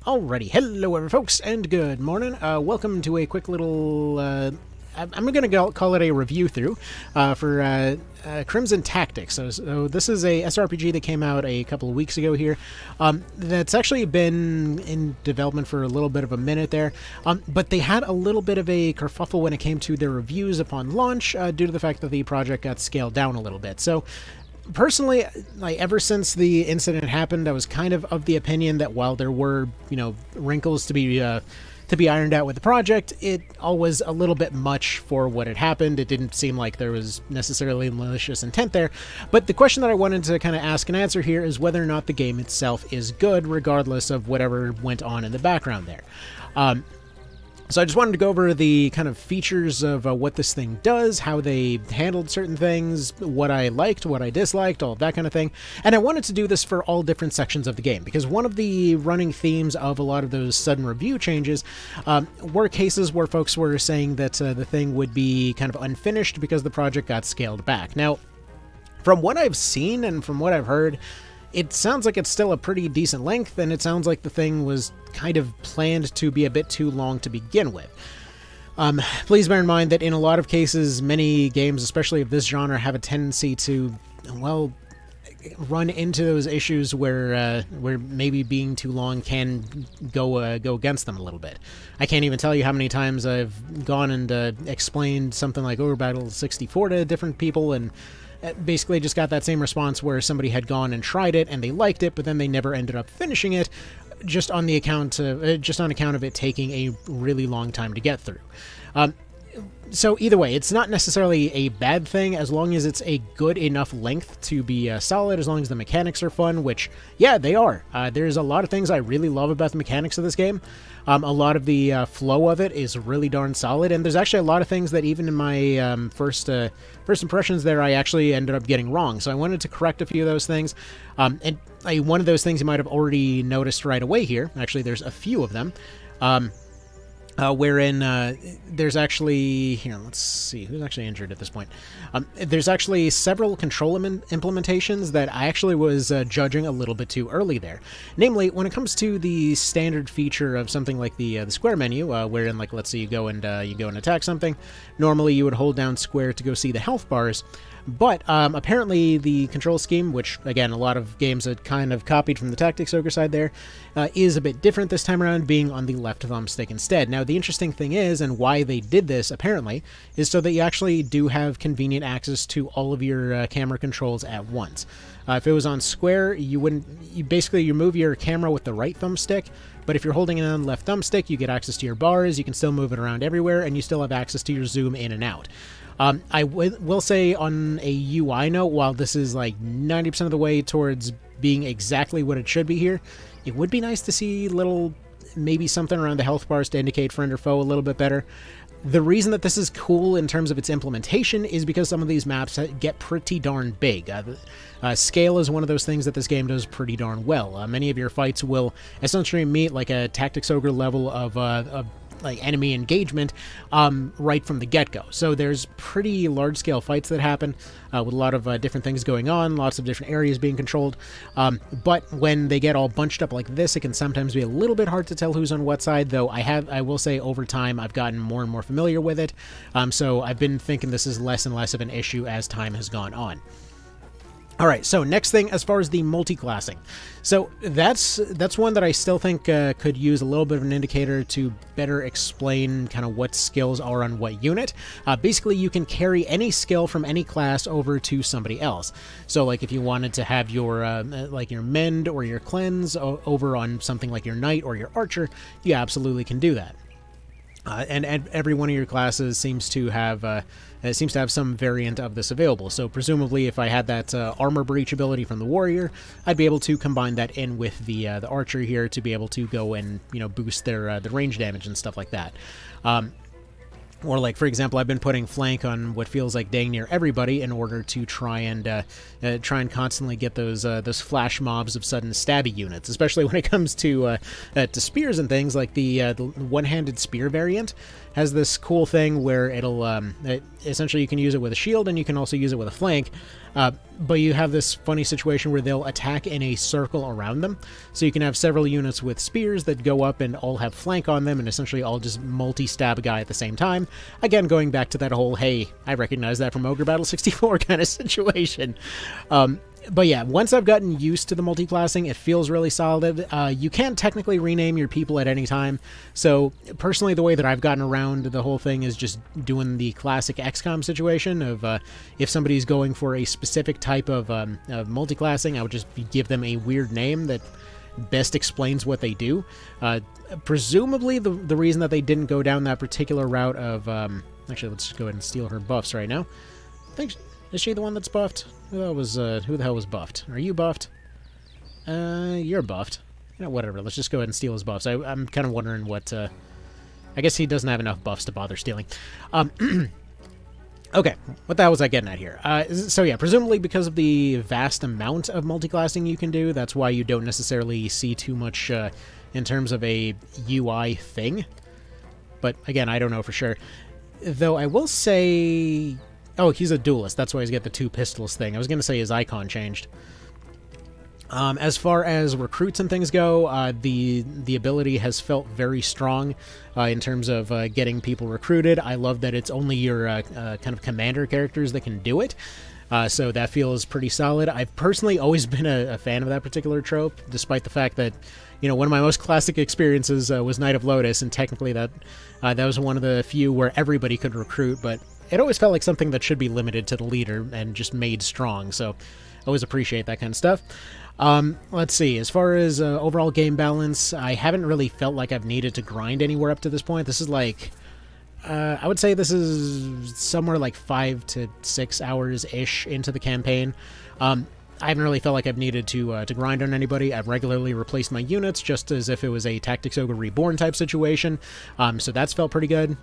Alrighty, hello everyone folks, and good morning. Welcome to a quick little, I'm going to call it a review through for Crimson Tactics. So this is a SRPG that came out a couple of weeks ago here. That's actually been in development for a little bit of a minute there, but they had a little bit of a kerfuffle when it came to their reviews upon launch due to the fact that the project got scaled down a little bit. So personally, like, ever since the incident happened, I was kind of the opinion that while there were, wrinkles to be ironed out with the project, it all was a little bit much for what had happened. It didn't seem like there was necessarily malicious intent there. But the question that I wanted to kind of ask and answer here is whether or not the game itself is good, regardless of whatever went on in the background there. So I just wanted to go over the kind of features of what this thing does, how they handled certain things, what I liked, what I disliked, all of that kind of thing. And I wanted to do this for all different sections of the game, because one of the running themes of a lot of those sudden review changes were cases where folks were saying that the thing would be kind of unfinished because the project got scaled back. Now, from what I've seen and from what I've heard, it sounds like it's still a pretty decent length, and it sounds like the thing was kind of planned to be a bit too long to begin with. Please bear in mind that in a lot of cases, many games, especially of this genre, have a tendency to, well, run into those issues where maybe being too long can go against them a little bit. I can't even tell you how many times I've gone and explained something like Ogre Battle 64 to different people, and basically just got that same response where somebody had gone and tried it and they liked it, but then they never ended up finishing it, just on account of it taking a really long time to get through. So either way, it's not necessarily a bad thing as long as it's a good enough length to be solid, as long as the mechanics are fun, which, yeah, they are. There's a lot of things I really love about the mechanics of this game. A lot of the flow of it is really darn solid, and there's actually a lot of things that even in my first impressions there, I actually ended up getting wrong. So I wanted to correct a few of those things. And one of those things you might have already noticed right away here, actually there's a few of them, wherein there's actually, here, let's see, who's actually injured at this point. There's actually several control implementations that I actually was judging a little bit too early there. Namely, when it comes to the standard feature of something like the square menu, wherein, like, let's say you go and attack something, normally you would hold down square to go see the health bars. But apparently the control scheme, which, again, a lot of games had kind of copied from the Tactics Ogre side there, is a bit different this time around, being on the left thumbstick instead. Now, the interesting thing is, and why they did this, apparently, is so that you actually do have convenient access to all of your camera controls at once. If it was on square, you move your camera with the right thumbstick, but if you're holding it on the left thumbstick, you get access to your bars, you can still move it around everywhere, and you still have access to your zoom in and out. I will say on a UI note, while this is like 90% of the way towards being exactly what it should be here, it would be nice to see maybe something around the health bars to indicate friend or foe a little bit better. The reason that this is cool in terms of its implementation is because some of these maps get pretty darn big. Scale is one of those things that this game does pretty darn well. Many of your fights will essentially meet like a Tactics Ogre level of like enemy engagement right from the get-go. So there's pretty large-scale fights that happen with a lot of different things going on, lots of different areas being controlled. But when they get all bunched up like this, it can sometimes be a little bit hard to tell who's on what side, though I will say over time I've gotten more and more familiar with it. So I've been thinking this is less and less of an issue as time has gone on. Alright, so next thing, as far as the multi-classing. So that's one that I still think could use a little bit of an indicator to better explain kind of what skills are on what unit. Basically, you can carry any skill from any class over to somebody else. So, like, if you wanted to have your your mend or your cleanse over on something like your knight or your archer, you absolutely can do that. And every one of your classes seems to have some variant of this available. So presumably, if I had that armor breach ability from the warrior, I'd be able to combine that in with the archer here to be able to go and boost their the range damage and stuff like that. Or, like, for example, I've been putting flank on what feels like dang near everybody in order to try and constantly get those flash mobs of sudden stabby units, especially when it comes to spears and things. Like the one-handed spear variant has this cool thing where it'll essentially you can use it with a shield and you can also use it with a flank. But you have this funny situation where they'll attack in a circle around them. So you can have several units with spears that go up and all have flank on them and essentially all just multi-stab a guy at the same time. Again, going back to that whole, hey, I recognize that from Ogre Battle 64 kind of situation. But yeah, once I've gotten used to the multi-classing, it feels really solid. You can technically rename your people at any time. So personally, the way that I've gotten around the whole thing is just doing the classic XCOM situation of if somebody's going for a specific type of multi-classing, I would just give them a weird name that best explains what they do. Presumably, the reason that they didn't go down that particular route of... actually, let's just go ahead and steal her buffs right now. Is she the one that's buffed? Who the hell was buffed? Are you buffed? You're buffed. You know, whatever. Let's just go ahead and steal his buffs. I'm kind of wondering what... I guess he doesn't have enough buffs to bother stealing. Okay, what the hell was I getting at here? So yeah, presumably because of the vast amount of multi-classing you can do, that's why you don't necessarily see too much in terms of a UI thing. But again, I don't know for sure. Though I will say... Oh, he's a duelist. That's why he's got the 2 pistols thing. I was going to say his icon changed. As far as recruits and things go, the ability has felt very strong in terms of getting people recruited. I love that it's only your kind of commander characters that can do it. So that feels pretty solid. I've personally always been a fan of that particular trope, despite the fact that, you know, one of my most classic experiences was Knight of Lotus, and technically that was one of the few where everybody could recruit, but it always felt like something that should be limited to the leader and just made strong, so I always appreciate that kind of stuff. Let's see, as far as overall game balance, I haven't really felt like I've needed to grind anywhere up to this point. This is like, I would say this is somewhere like 5 to 6 hours-ish into the campaign. I haven't really felt like I've needed to grind on anybody. I've regularly replaced my units just as if it was a Tactics Ogre Reborn type situation, so that's felt pretty good.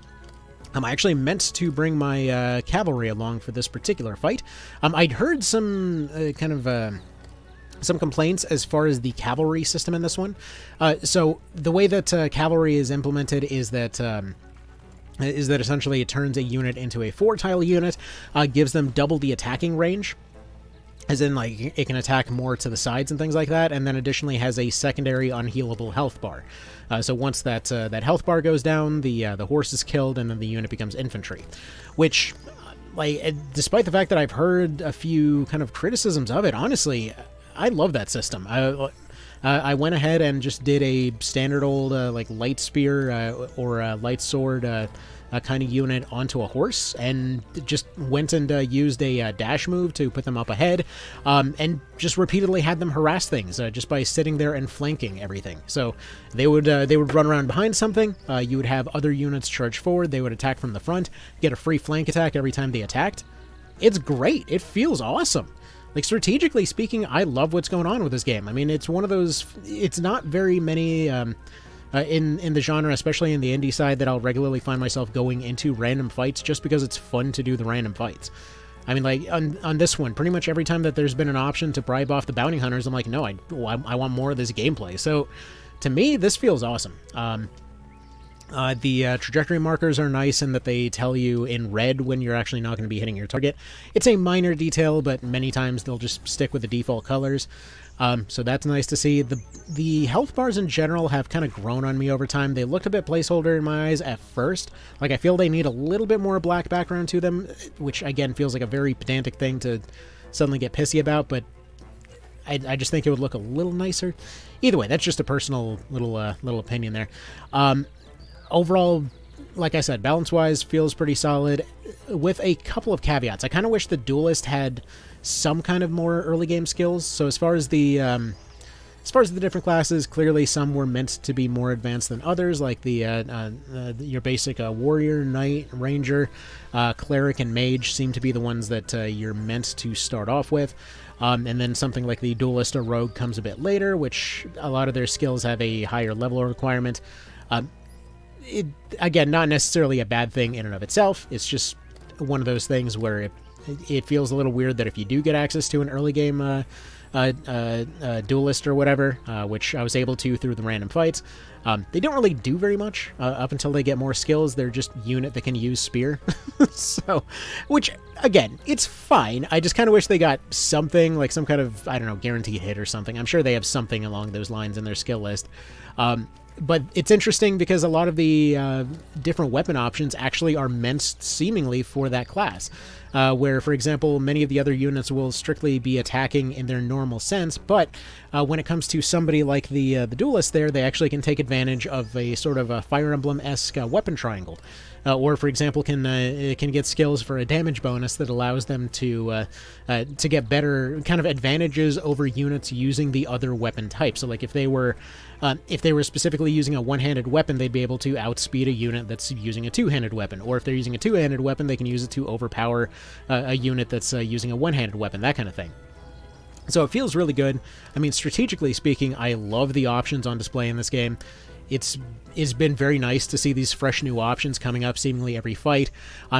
I actually meant to bring my cavalry along for this particular fight. I'd heard some some complaints as far as the cavalry system in this one. So the way that cavalry is implemented is that essentially it turns a unit into a 4-tile unit, gives them double the attacking range, as in, like, it can attack more to the sides and things like that, and then additionally has a secondary unhealable health bar. So once that health bar goes down, the horse is killed, and then the unit becomes infantry. Which, like, despite the fact that I've heard a few kind of criticisms of it, honestly, I love that system. I went ahead and just did a standard old, like, light spear or light sword kind of unit onto a horse, and just went and used a dash move to put them up ahead, and just repeatedly had them harass things just by sitting there and flanking everything. So they would run around behind something, you would have other units charge forward, they would attack from the front, get a free flank attack every time they attacked. It's great. It feels awesome. Like, strategically speaking, I love what's going on with this game. I mean, it's one of those... It's not very many... in the genre, especially in the indie side, that I'll regularly find myself going into random fights just because it's fun to do the random fights. I mean, like, on this one, pretty much every time that there's been an option to bribe off the bounty hunters, I'm like, no, I want more of this gameplay. So, to me, this feels awesome. The trajectory markers are nice in that they tell you in red when you're actually not going to be hitting your target. It's a minor detail, but many times they'll just stick with the default colors. So that's nice to see. The health bars in general have kind of grown on me over time. They looked a bit placeholder in my eyes at first. Like, I feel they need a little bit more black background to them, which, again, feels like a very pedantic thing to suddenly get pissy about, but I just think it would look a little nicer. Either way, that's just a personal little opinion there. Overall, like I said, balance-wise, feels pretty solid, with a couple of caveats. I kind of wish the Duelist had some kind of more early game skills. So as far as the different classes, clearly some were meant to be more advanced than others, like your basic warrior, knight, ranger, cleric, and mage seem to be the ones that you're meant to start off with. And then something like the Duelist or rogue comes a bit later, which a lot of their skills have a higher level requirement. Again, not necessarily a bad thing in and of itself. It's just one of those things where it feels a little weird that if you do get access to an early game duelist or whatever, which I was able to through the random fights. They don't really do very much up until they get more skills. They're just unit that can use spear. So, which, again, it's fine. I just kind of wish they got something, like some kind of, I don't know, guaranteed hit or something. I'm sure they have something along those lines in their skill list. But it's interesting because a lot of the different weapon options actually are meant seemingly for that class. Where, for example, many of the other units will strictly be attacking in their normal sense, but when it comes to somebody like the duelist there, they actually can take advantage of a sort of a Fire Emblem-esque weapon triangle. Or, for example, can get skills for a damage bonus that allows them to get better kind of advantages over units using the other weapon type. So, like if they were specifically using a one-handed weapon, they'd be able to outspeed a unit that's using a two-handed weapon. Or if they're using a two-handed weapon, they can use it to overpower a unit that's using a one-handed weapon. That kind of thing. So it feels really good. I mean, strategically speaking, I love the options on display in this game. It's been very nice to see these fresh new options coming up seemingly every fight.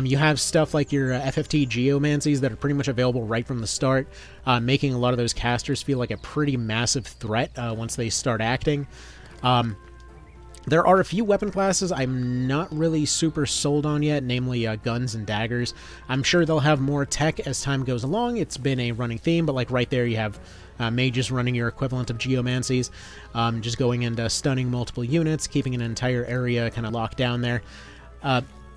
You have stuff like your FFT Geomancies that are pretty much available right from the start, making a lot of those casters feel like a pretty massive threat once they start acting. There are a few weapon classes I'm not really super sold on yet, namely guns and daggers. I'm sure they'll have more tech as time goes along. It's been a running theme, but like right there you have mages running your equivalent of geomancies, just going and stunning multiple units, keeping an entire area kind of locked down there.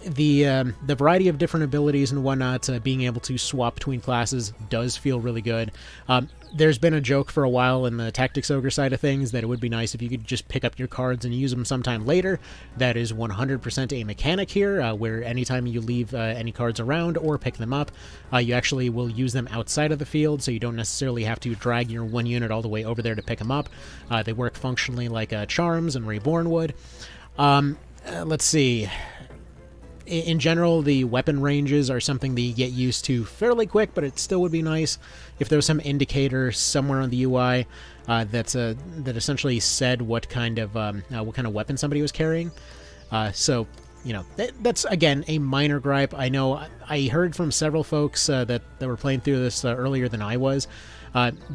The variety of different abilities and whatnot, being able to swap between classes does feel really good. There's been a joke for a while in the Tactics Ogre side of things that it would be nice if you could just pick up your cards and use them sometime later. That is 100% a mechanic here, where anytime you leave any cards around or pick them up, you actually will use them outside of the field, so you don't necessarily have to drag your one unit all the way over there to pick them up. They work functionally like Charms and Reborn would. Let's see. In general, the weapon ranges are something that you get used to fairly quick, but it still would be nice if there was some indicator somewhere on the UI that essentially said what kind of weapon somebody was carrying. So, you know, that's, again, a minor gripe. I know I heard from several folks that were playing through this earlier than I was,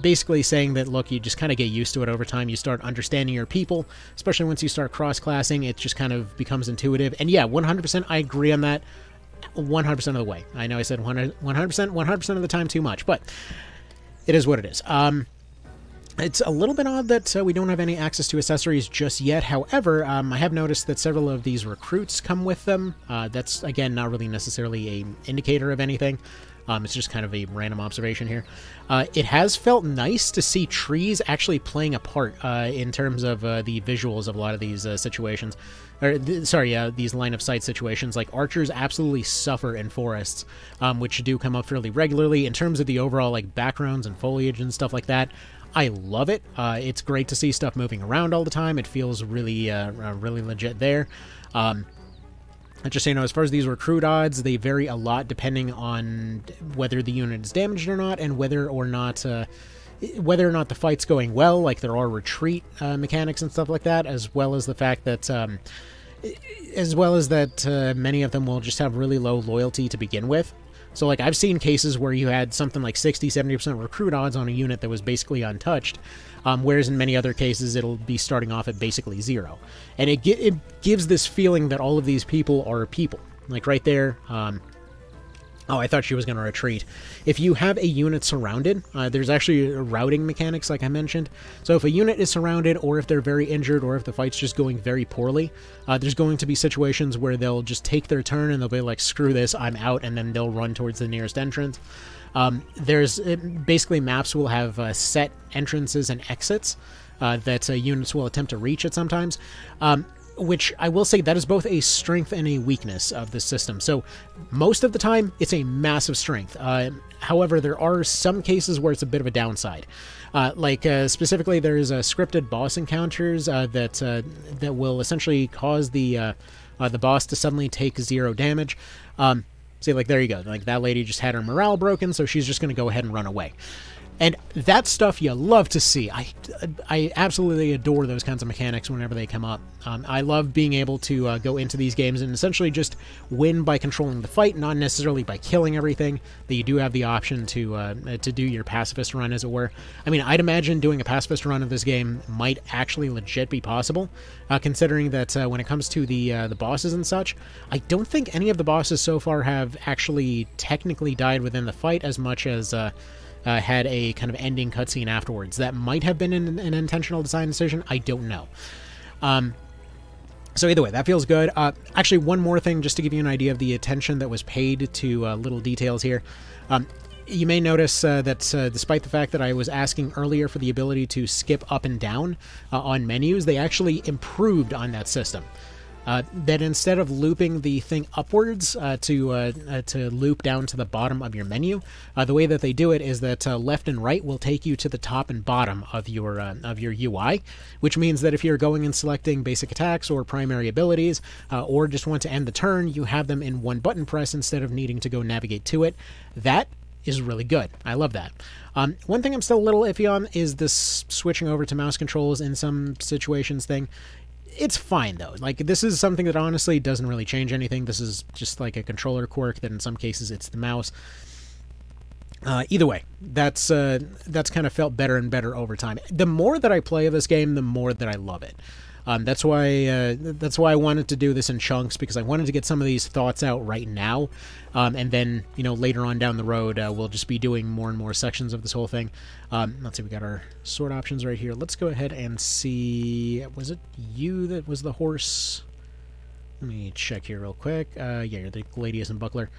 basically saying that, look, you just kind of get used to it over time. You start understanding your people, especially once you start cross-classing. It just kind of becomes intuitive. And yeah, 100% I agree on that 100% of the way. I know I said 100% of the time too much, but it is what it is. It's a little bit odd that we don't have any access to accessories just yet. However, I have noticed that several of these recruits come with them. That's, again, not really necessarily an indicator of anything. It's just kind of a random observation here. It has felt nice to see trees actually playing a part in terms of the visuals of a lot of these situations. These line-of-sight situations. Like, archers absolutely suffer in forests, which do come up fairly regularly. In terms of the overall, like, backgrounds and foliage and stuff like that, I love it. It's great to see stuff moving around all the time. It feels really, really legit there. Just so you know, as far as these recruit odds, they vary a lot depending on whether the unit is damaged or not, and whether or not the fight's going well. Like, there are retreat mechanics and stuff like that, as well as the fact that many of them will just have really low loyalty to begin with. So, like, I've seen cases where you had something like 60-70% recruit odds on a unit that was basically untouched, whereas in many other cases it'll be starting off at basically 0. And it gives this feeling that all of these people are people. Like, right there, oh, I thought she was going to retreat. If you have a unit surrounded, there's actually routing mechanics, like I mentioned. So if a unit is surrounded, or if they're very injured, or if the fight's just going very poorly, there's going to be situations where they'll just take their turn and they'll be like, screw this, I'm out, and then they'll run towards the nearest entrance. Basically, maps will have set entrances and exits that units will attempt to reach at sometimes. Which I will say that is both a strength and a weakness of the system. So most of the time, it's a massive strength. However, there are some cases where it's a bit of a downside. Specifically, there's scripted boss encounters that will essentially cause the boss to suddenly take 0 damage. See, like, there you go. Like, that lady just had her morale broken, so she's just going to go ahead and run away. And that stuff you love to see. I absolutely adore those kinds of mechanics whenever they come up. I love being able to go into these games and essentially just win by controlling the fight, not necessarily by killing everything. That you do have the option to do your pacifist run, as it were. I mean, I'd imagine doing a pacifist run of this game might actually legit be possible, considering that when it comes to the bosses and such, I don't think any of the bosses so far have actually technically died within the fight as much as had a kind of ending cutscene afterwards. That might have been an intentional design decision. I don't know. So either way, that feels good. Actually, one more thing, just to give you an idea of the attention that was paid to little details here. You may notice that despite the fact that I was asking earlier for the ability to skip up and down on menus, they actually improved on that system. That instead of looping the thing upwards to loop down to the bottom of your menu, the way that they do it is that left and right will take you to the top and bottom of your UI, which means that if you're going and selecting basic attacks or primary abilities, or just want to end the turn, you have them in one button press instead of needing to go navigate to it. That is really good. I love that. One thing I'm still a little iffy on is this switching over to mouse controls in some situations thing. It's fine, though. Like, this is something that honestly doesn't really change anything. This is just like a controller quirk that in some cases it's the mouse. Either way, that's kind of felt better and better over time. The more that I play this game, the more that I love it. That's why I wanted to do this in chunks, because I wanted to get some of these thoughts out right now, and then, you know, later on down the road, we'll just be doing more and more sections of this whole thing. Let's see, we got our sword options right here. Let's go ahead and see, was it you that was the horse? Let me check here real quick. Yeah, you're the gladius and buckler.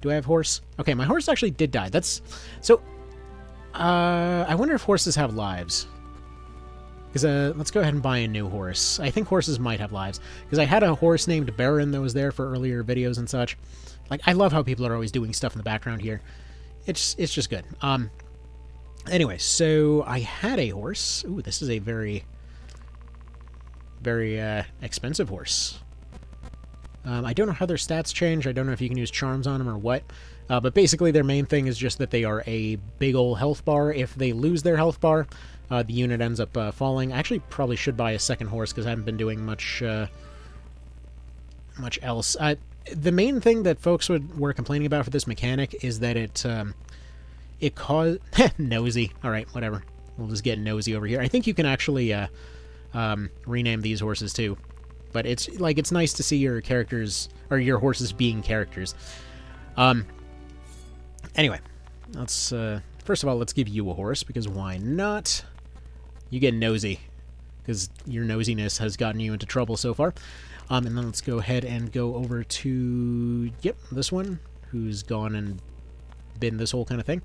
Do I have horse? Okay, my horse actually did die. That's, so, I wonder if horses have lives. Because let's go ahead and buy a new horse. I think horses might have lives. Because I had a horse named Baron that was there for earlier videos and such. Like, I love how people are always doing stuff in the background here. It's just good. Anyway, so I had a horse. Ooh, this is a very, very expensive horse. I don't know how their stats change. I don't know if you can use charms on them or what. But basically their main thing is just that they are a big ol' health bar. If they lose their health bar, the unit ends up falling. I actually probably should buy a second horse because I haven't been doing much else. The main thing that folks were complaining about for this mechanic is that it caused... Nosy. Alright, whatever. We'll just get Nosy over here. I think you can actually rename these horses too. But it's nice to see your characters, or your horses being characters. Anyway, let's first of all, let's give you a horse, because why not? You get Nosy, because your nosiness has gotten you into trouble so far. And then let's go ahead and go over to, yep, this one, who's gone and been this whole kind of thing.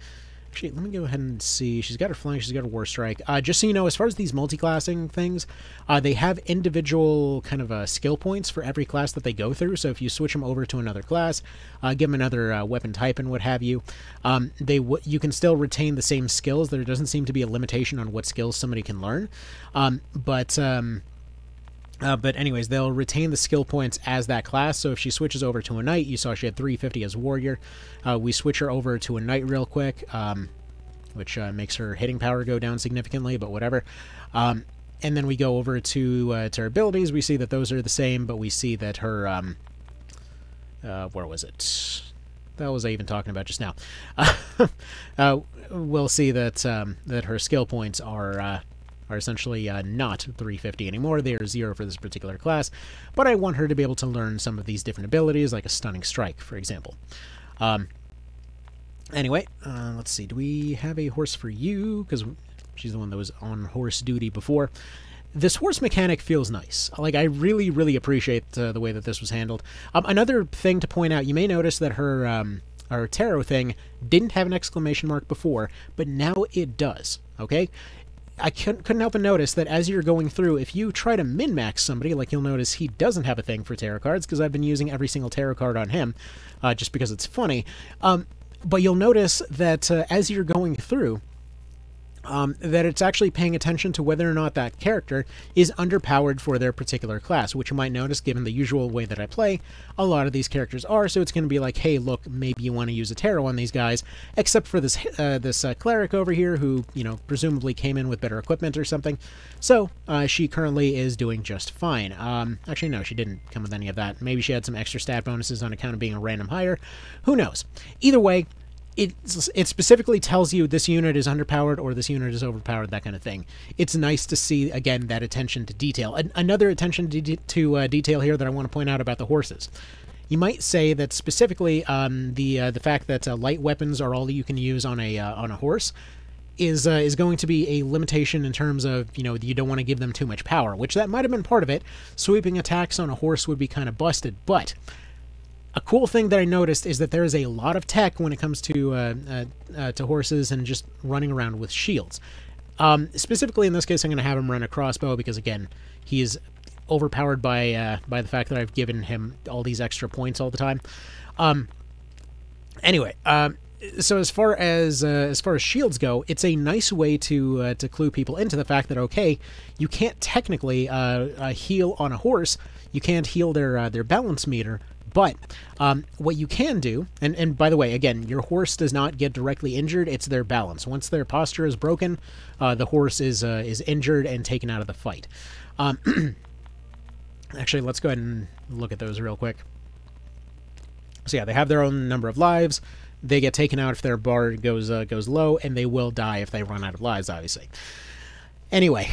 Actually, let me go ahead and see. She's got her flank, she's got her war strike. Just so you know, as far as these multi-classing things, they have individual kind of skill points for every class that they go through. So if you switch them over to another class, give them another weapon type and what have you, you can still retain the same skills. There doesn't seem to be a limitation on what skills somebody can learn. But anyways, they'll retain the skill points as that class. So if she switches over to a knight, you saw she had 350 as warrior. We switch her over to a knight real quick, which makes her hitting power go down significantly, but whatever. And then we go over to her abilities. We see that those are the same, but we see that her... where was it? That was I even talking about just now. We'll see that that her skill points are essentially not 350 anymore. They are 0 for this particular class, but I want her to be able to learn some of these different abilities, like a stunning strike, for example. Anyway, let's see. Do we have a horse for you? Because she's the one that was on horse duty before. This horse mechanic feels nice. Like, I really, really appreciate the way that this was handled. Another thing to point out, you may notice that her tarot thing didn't have an exclamation mark before, but now it does, okay? I couldn't help but notice that as you're going through, if you try to min-max somebody, like you'll notice he doesn't have a thing for tarot cards, because I've been using every single tarot card on him, just because it's funny. But you'll notice that as you're going through, that it's actually paying attention to whether or not that character is underpowered for their particular class, which you might notice given the usual way that I play, a lot of these characters are, so it's going to be like, hey, look, maybe you want to use a tarot on these guys, except for this cleric over here who, you know, presumably came in with better equipment or something, so she currently is doing just fine. Actually, no, she didn't come with any of that. Maybe she had some extra stat bonuses on account of being a random hire. Who knows? Either way, it specifically tells you this unit is underpowered or this unit is overpowered, that kind of thing. It's nice to see, again, that attention to detail. Another attention to detail here that I want to point out about the horses. You might say that specifically the fact that light weapons are all you can use on a horse is going to be a limitation in terms of, you know, you don't want to give them too much power, which that might have been part of it. Sweeping attacks on a horse would be kind of busted, but a cool thing that I noticed is that there is a lot of tech when it comes to horses and just running around with shields. Specifically in this case, I'm going to have him run a crossbow because, again, he is overpowered by the fact that I've given him all these extra points all the time. Anyway, so as far as shields go, it's a nice way to clue people into the fact that, okay, you can't technically heal on a horse. You can't heal their balance meter. But what you can do, and by the way, again, your horse does not get directly injured, it's their balance. Once their posture is broken, the horse is injured and taken out of the fight. Actually, let's go ahead and look at those real quick. So yeah, they have their own number of lives. They get taken out if their bar goes low, and they will die if they run out of lives, obviously. Anyway,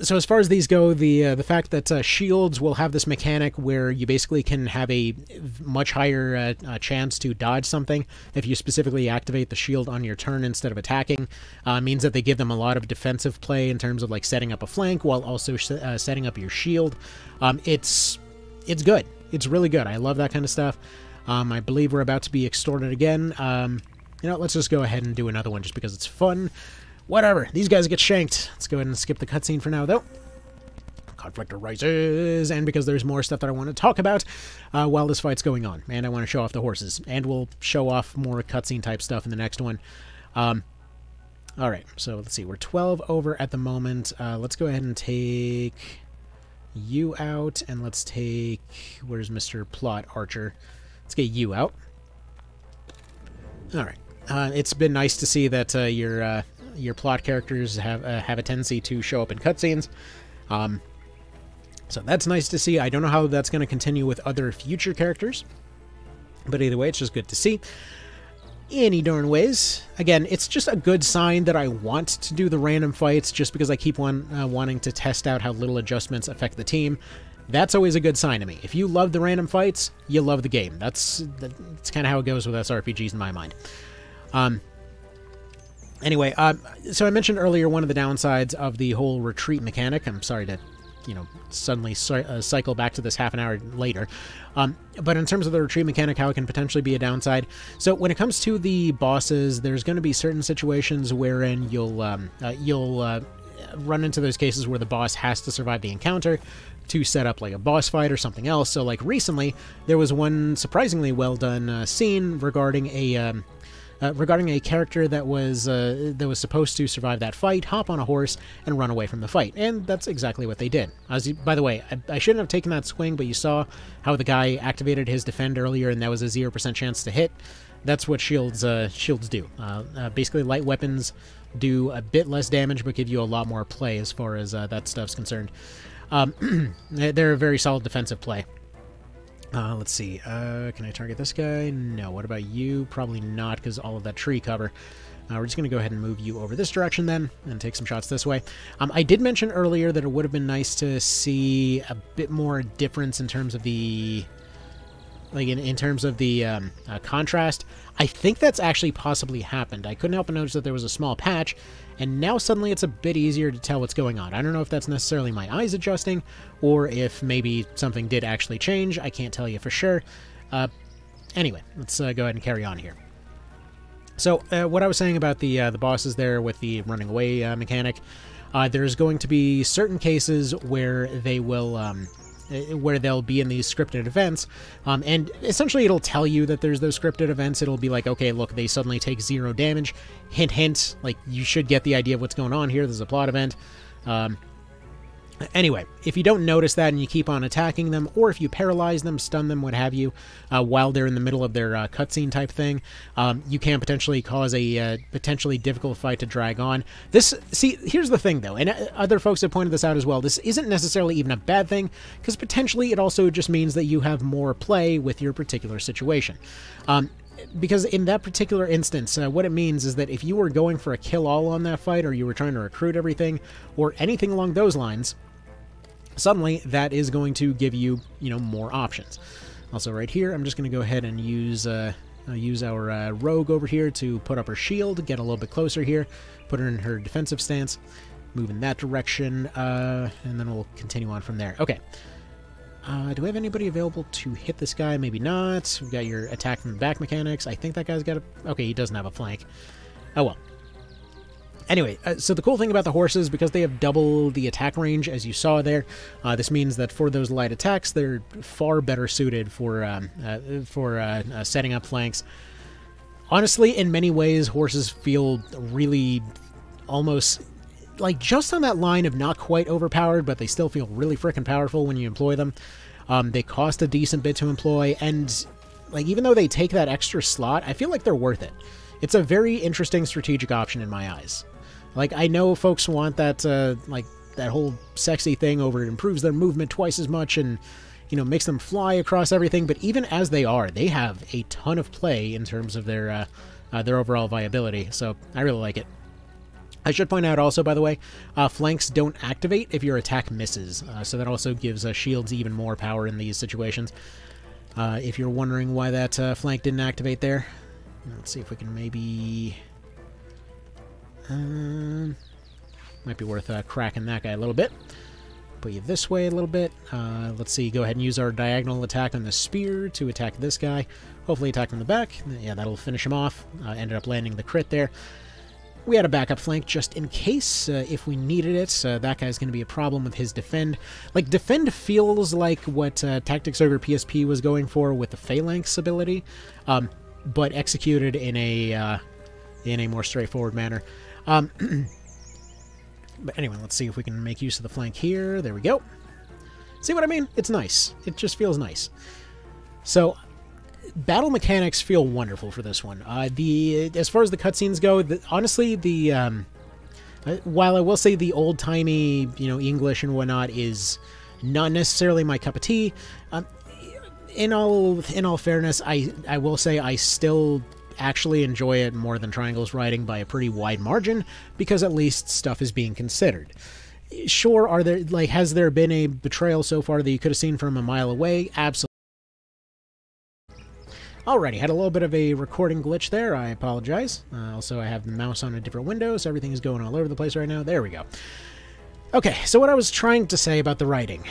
so as far as these go, the fact that shields will have this mechanic where you basically can have a much higher chance to dodge something if you specifically activate the shield on your turn instead of attacking, means that they give them a lot of defensive play in terms of like setting up a flank while also setting up your shield. It's good. It's really good. I love that kind of stuff. I believe we're about to be extorted again. You know, let's just go ahead and do another one just because it's fun. Whatever. These guys get shanked. Let's go ahead and skip the cutscene for now, though. Conflict arises, and because there's more stuff that I want to talk about while this fight's going on. And I want to show off the horses. And we'll show off more cutscene type stuff in the next one. Alright, so let's see. We're 12 over at the moment. Let's go ahead and take you out, and let's take... Where's Mr. Plot Archer? Let's get you out. Alright. It's been nice to see that your plot characters have a tendency to show up in cutscenes. So that's nice to see. I don't know how that's going to continue with other future characters, but either way, it's just good to see. Any darn ways. Again, it's just a good sign that I want to do the random fights just because I keep wanting to test out how little adjustments affect the team. That's always a good sign to me. If you love the random fights, you love the game. That's kind of how it goes with SRPGs in my mind. Anyway, so I mentioned earlier one of the downsides of the whole retreat mechanic. I'm sorry to, you know, suddenly cycle back to this half an hour later. But in terms of the retreat mechanic, how it can potentially be a downside. So when it comes to the bosses, there's going to be certain situations wherein you'll run into those cases where the boss has to survive the encounter to set up like a boss fight or something else. So like recently, there was one surprisingly well done scene regarding a character that was supposed to survive that fight, hop on a horse, and run away from the fight. And that's exactly what they did. By the way, I shouldn't have taken that swing, but you saw how the guy activated his defend earlier, and that was a 0% chance to hit. That's what shields do. Basically, light weapons do a bit less damage, but give you a lot more play as far as that stuff's concerned. They're a very solid defensive play. Let's see. Can I target this guy? No. What about you? Probably not, because all of that tree cover. We're just going to go ahead and move you over this direction then, and take some shots this way. I did mention earlier that it would have been nice to see a bit more difference in terms of the... in terms of the contrast. I think that's actually possibly happened. I couldn't help but notice that there was a small patch, and now suddenly it's a bit easier to tell what's going on. I don't know if that's necessarily my eyes adjusting, or if maybe something did actually change. I can't tell you for sure. Anyway, let's go ahead and carry on here. So, what I was saying about the bosses there with the running away mechanic, there's going to be certain cases where they will where they'll be in these scripted events, and essentially it'll tell you that there's those scripted events. It'll be like, okay, look, they suddenly take 0 damage. Hint, hint. Like, you should get the idea of what's going on here. This is a plot event. Anyway, if you don't notice that and you keep on attacking them, or if you paralyze them, stun them, what have you, while they're in the middle of their cutscene type thing, you can potentially cause a potentially difficult fight to drag on. See, here's the thing, though, and other folks have pointed this out as well. This isn't necessarily even a bad thing, because potentially it also just means that you have more play with your particular situation. Because in that particular instance, what it means is that if you were going for a kill-all on that fight, or you were trying to recruit everything, or anything along those lines, suddenly that is going to give you, more options. Also right here, I'm just going to go ahead and use our rogue over here to put up her shield, get a little bit closer here, put her in her defensive stance, move in that direction, and then we'll continue on from there. Okay. Do we have anybody available to hit this guy? Maybe not. We've got your attack from the back mechanics. I think that guy's got a... Okay, he doesn't have a flank. Oh, well. Anyway, so the cool thing about the horses, because they have double the attack range, as you saw there, this means that for those light attacks, they're far better suited for setting up flanks. Honestly, in many ways, horses feel really almost... like just on that line of not quite overpowered, but they still feel really freaking powerful when you employ them. They cost a decent bit to employ, and like even though they take that extra slot, I feel like they're worth it. It's a very interesting strategic option in my eyes. Like, I know folks want that like that whole sexy thing over it improves their movement twice as much and makes them fly across everything, but even as they have a ton of play in terms of their overall viability. So I really like it. I should point out also, by the way, flanks don't activate if your attack misses, so that also gives shields even more power in these situations. If you're wondering why that flank didn't activate there, let's see if we can maybe... might be worth cracking that guy a little bit. Put you this way a little bit. Let's see, go ahead and use our diagonal attack on the spear to attack this guy. Hopefully attack from the back. Yeah, that'll finish him off. Ended up landing the crit there. We had a backup flank just in case, if we needed it. That guy's going to be a problem with his defend. Like, defend feels like what Tactics Ogre PSP was going for with the Phalanx ability, but executed in a more straightforward manner. But anyway, let's see if we can make use of the flank here. There we go. See what I mean? It's nice. It just feels nice. So... battle mechanics feel wonderful for this one. As far as the cutscenes go, honestly, while I will say the old-timey, English and whatnot is not necessarily my cup of tea, in all fairness, I will say I still actually enjoy it more than Triangle's writing by a pretty wide margin, because at least stuff is being considered. Sure, has there been a betrayal so far that you could have seen from a mile away? Absolutely. Alrighty, had a little bit of a recording glitch there. I apologize. Also, I have the mouse on a different window, so everything is going all over the place right now. There we go. Okay, so what I was trying to say about the writing.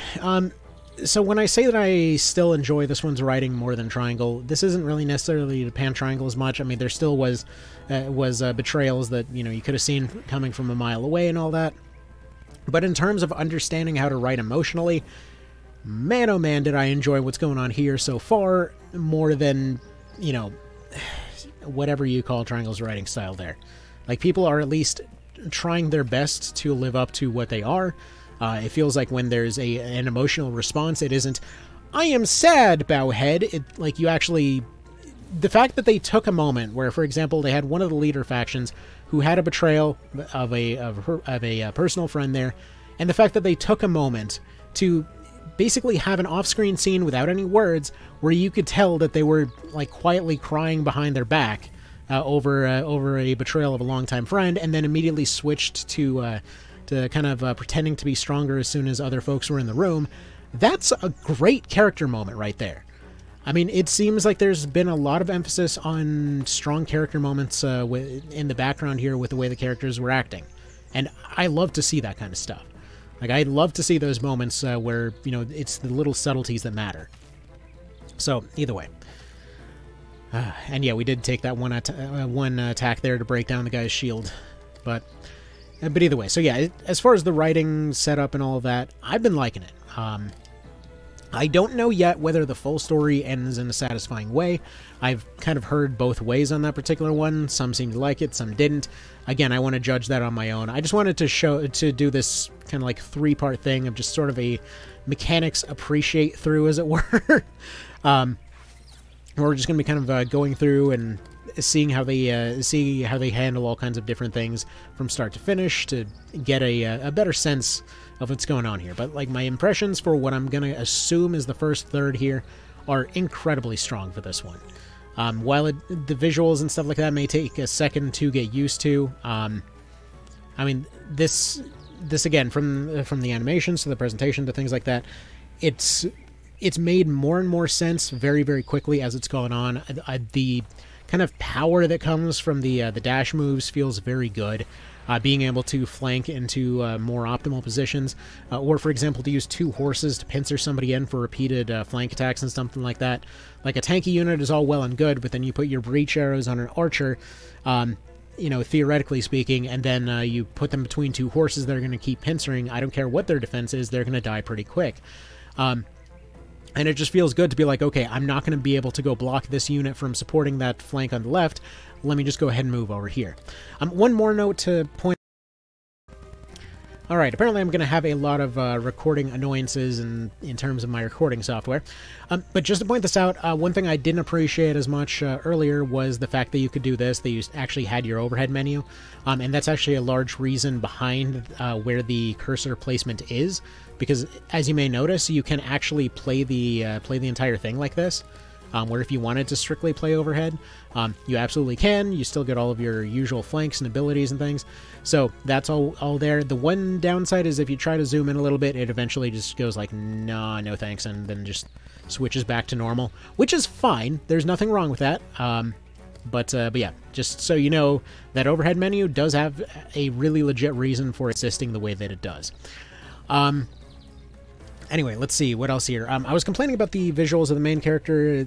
So when I say that I still enjoy this one's writing more than Triangle, this isn't really necessarily to pan Triangle as much. I mean, there still was betrayals that, you could have seen coming from a mile away and all that. But in terms of understanding how to write emotionally, man, oh man, did I enjoy what's going on here so far more than, whatever you call Triangle's writing style there. Like, people are at least trying their best to live up to what they are. It feels like when there's an emotional response, it isn't, I am sad, Bowhead. Like, you actually... the fact that they took a moment where, for example, they had one of the leader factions who had a betrayal of a personal friend there, and the fact that they took a moment to basically have an off-screen scene without any words where you could tell that they were like quietly crying behind their back over a betrayal of a longtime friend, and then immediately switched to kind of pretending to be stronger as soon as other folks were in the room. That's a great character moment right there. I mean, it seems like there's been a lot of emphasis on strong character moments in the background here with the way the characters were acting. And I love to see that kind of stuff. Like, I love to see those moments where, it's the little subtleties that matter. So, either way. And yeah, we did take that one attack there to break down the guy's shield. But either way. So yeah, as far as the writing setup and all of that, I've been liking it. I don't know yet whether the full story ends in a satisfying way. I've kind of heard both ways on that particular one. Some seemed to like it, some didn't. Again, I want to judge that on my own. I just wanted to do this kind of like 3-part thing of just sort of a mechanics appreciate through, as it were. We're just going to be kind of going through and seeing how they see how they handle all kinds of different things from start to finish to get a better sense of what's going on here. But like, my impressions for what I'm gonna assume is the first third here are incredibly strong for this one. While the visuals and stuff like that may take a second to get used to, I mean, this again, from the animations to the presentation to things like that, it's made more and more sense very, very quickly as it's going on. The kind of power that comes from the dash moves feels very good. Being able to flank into more optimal positions, or for example, to use 2 horses to pincer somebody in for repeated flank attacks and something like that. Like, a tanky unit is all well and good, but then you put your breach arrows on an archer, you know, theoretically speaking, and then you put them between 2 horses that are going to keep pincering. I don't care what their defense is, they're going to die pretty quick. And it just feels good to be like, okay, I'm not going to be able to go block this unit from supporting that flank on the left. Let me just go ahead and move over here. One more note to point. Alright, apparently I'm going to have a lot of recording annoyances in terms of my recording software. But just to point this out, one thing I didn't appreciate as much earlier was the fact that you could do this, that you actually had your overhead menu. And that's actually a large reason behind where the cursor placement is. Because, as you may notice, you can actually play the entire thing like this. Where if you wanted to strictly play overhead, you absolutely can. You still get all of your usual flanks and abilities and things. So that's all there. The one downside is if you try to zoom in a little bit, it eventually just goes like, nah, no thanks, and then just switches back to normal, which is fine. There's nothing wrong with that. But yeah, just so you know, that overhead menu does have a really legit reason for existing the way that it does. Anyway, let's see, what else here? I was complaining about the visuals of the main character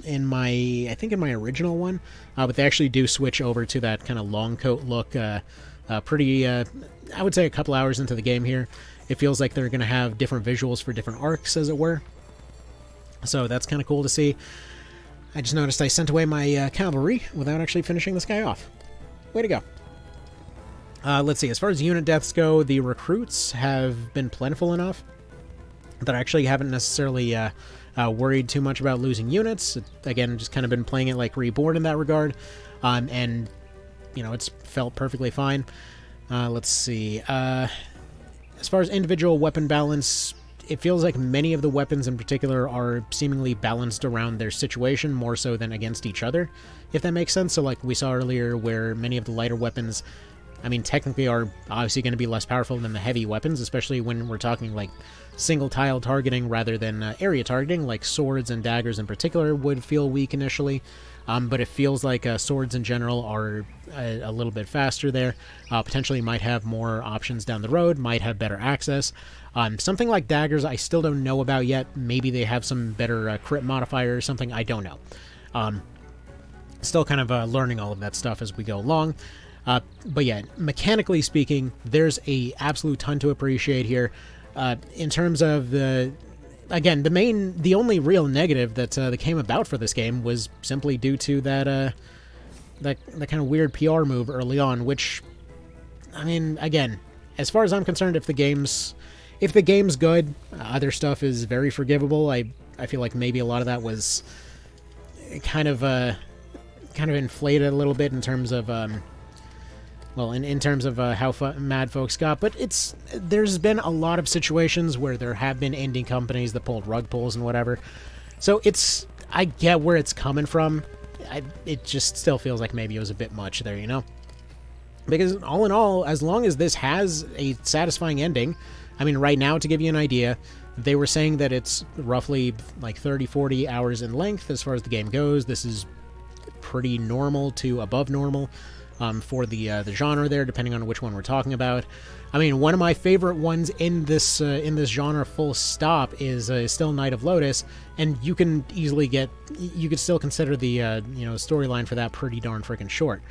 in my original one, but they actually do switch over to that kind of long coat look pretty, I would say a couple hours into the game here. It feels like they're going to have different visuals for different arcs, as it were. So that's kind of cool to see. I just noticed I sent away my cavalry without actually finishing this guy off. Way to go. Let's see, as far as unit deaths go, the recruits have been plentiful enough that I actually haven't necessarily worried too much about losing units. Again, just kind of been playing it like Reborn in that regard, and, you know, it's felt perfectly fine. Let's see. As far as individual weapon balance, it feels like many of the weapons in particular are seemingly balanced around their situation more so than against each other, if that makes sense. So like we saw earlier, where many of the lighter weapons, I mean, technically are obviously going to be less powerful than the heavy weapons, especially when we're talking like single tile targeting rather than area targeting, like swords and daggers in particular would feel weak initially. But it feels like swords in general are a little bit faster there. Potentially might have more options down the road, might have better access. Something like daggers I still don't know about yet. Maybe they have some better crit modifier or something, I don't know. Still kind of learning all of that stuff as we go along. But yeah, mechanically speaking, there's a absolute ton to appreciate here. In terms of again, the only real negative that came about for this game was simply due to that kind of weird PR move early on, which, I mean, again, as far as I'm concerned, if the game's good, other stuff is very forgivable. I feel like maybe a lot of that was kind of inflated a little bit in terms of well, in terms of how mad folks got, but there's been a lot of situations where there have been indie companies that pulled rug pulls and whatever. So I get where it's coming from. It just still feels like maybe it was a bit much there, you know? Because all in all, as long as this has a satisfying ending, I mean, right now, to give you an idea, they were saying that it's roughly like 30-40 hours in length as far as the game goes. This is pretty normal to above normal. For the genre there, depending on which one we're talking about. I mean, one of my favorite ones in this genre, full stop, is still Knight of Lotus, and you can easily you could still consider the storyline for that pretty darn freaking short.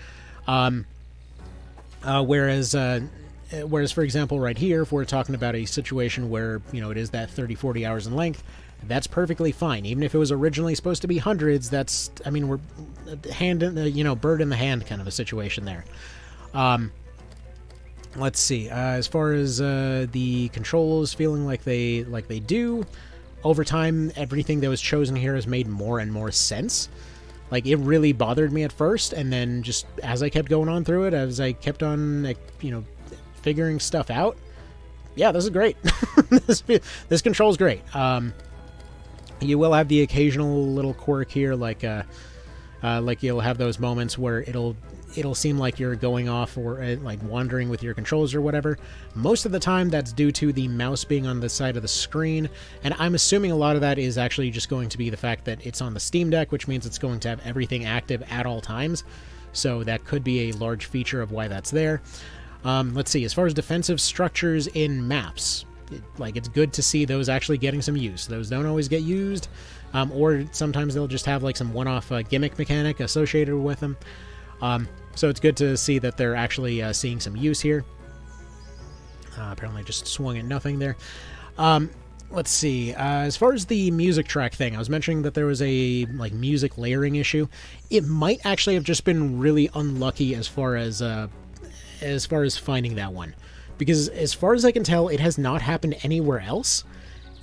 Whereas Whereas, for example, right here, if we're talking about a situation where, you know, it is that 30, 40 hours in length, that's perfectly fine. Even if it was originally supposed to be hundreds, that's, I mean, we're hand in the, you know, bird in the hand kind of a situation there. Let's see. As far as the controls feeling like they do, over time, everything that was chosen here has made more and more sense. Like, it really bothered me at first, and then just as I kept going on through it, as I kept on, like, you know, figuring stuff out, yeah, this is great. This control's great. You will have the occasional little quirk here, like you'll have those moments where it'll seem like you're going off or like wandering with your controls or whatever. Most of the time, that's due to the mouse being on the side of the screen, and I'm assuming a lot of that is actually just going to be the fact that it's on the Steam Deck, which means it's going to have everything active at all times. So that could be a large feature of why that's there. Let's see, as far as defensive structures in maps, it's good to see those actually getting some use. Those don't always get used, or sometimes they'll just have like some one-off gimmick mechanic associated with them. So it's good to see that they're actually seeing some use here. Apparently I just swung at nothing there. Let's see, as far as the music track thing, I was mentioning that there was a like music layering issue. It might actually have just been really unlucky as far as finding that one, because as far as I can tell, it has not happened anywhere else,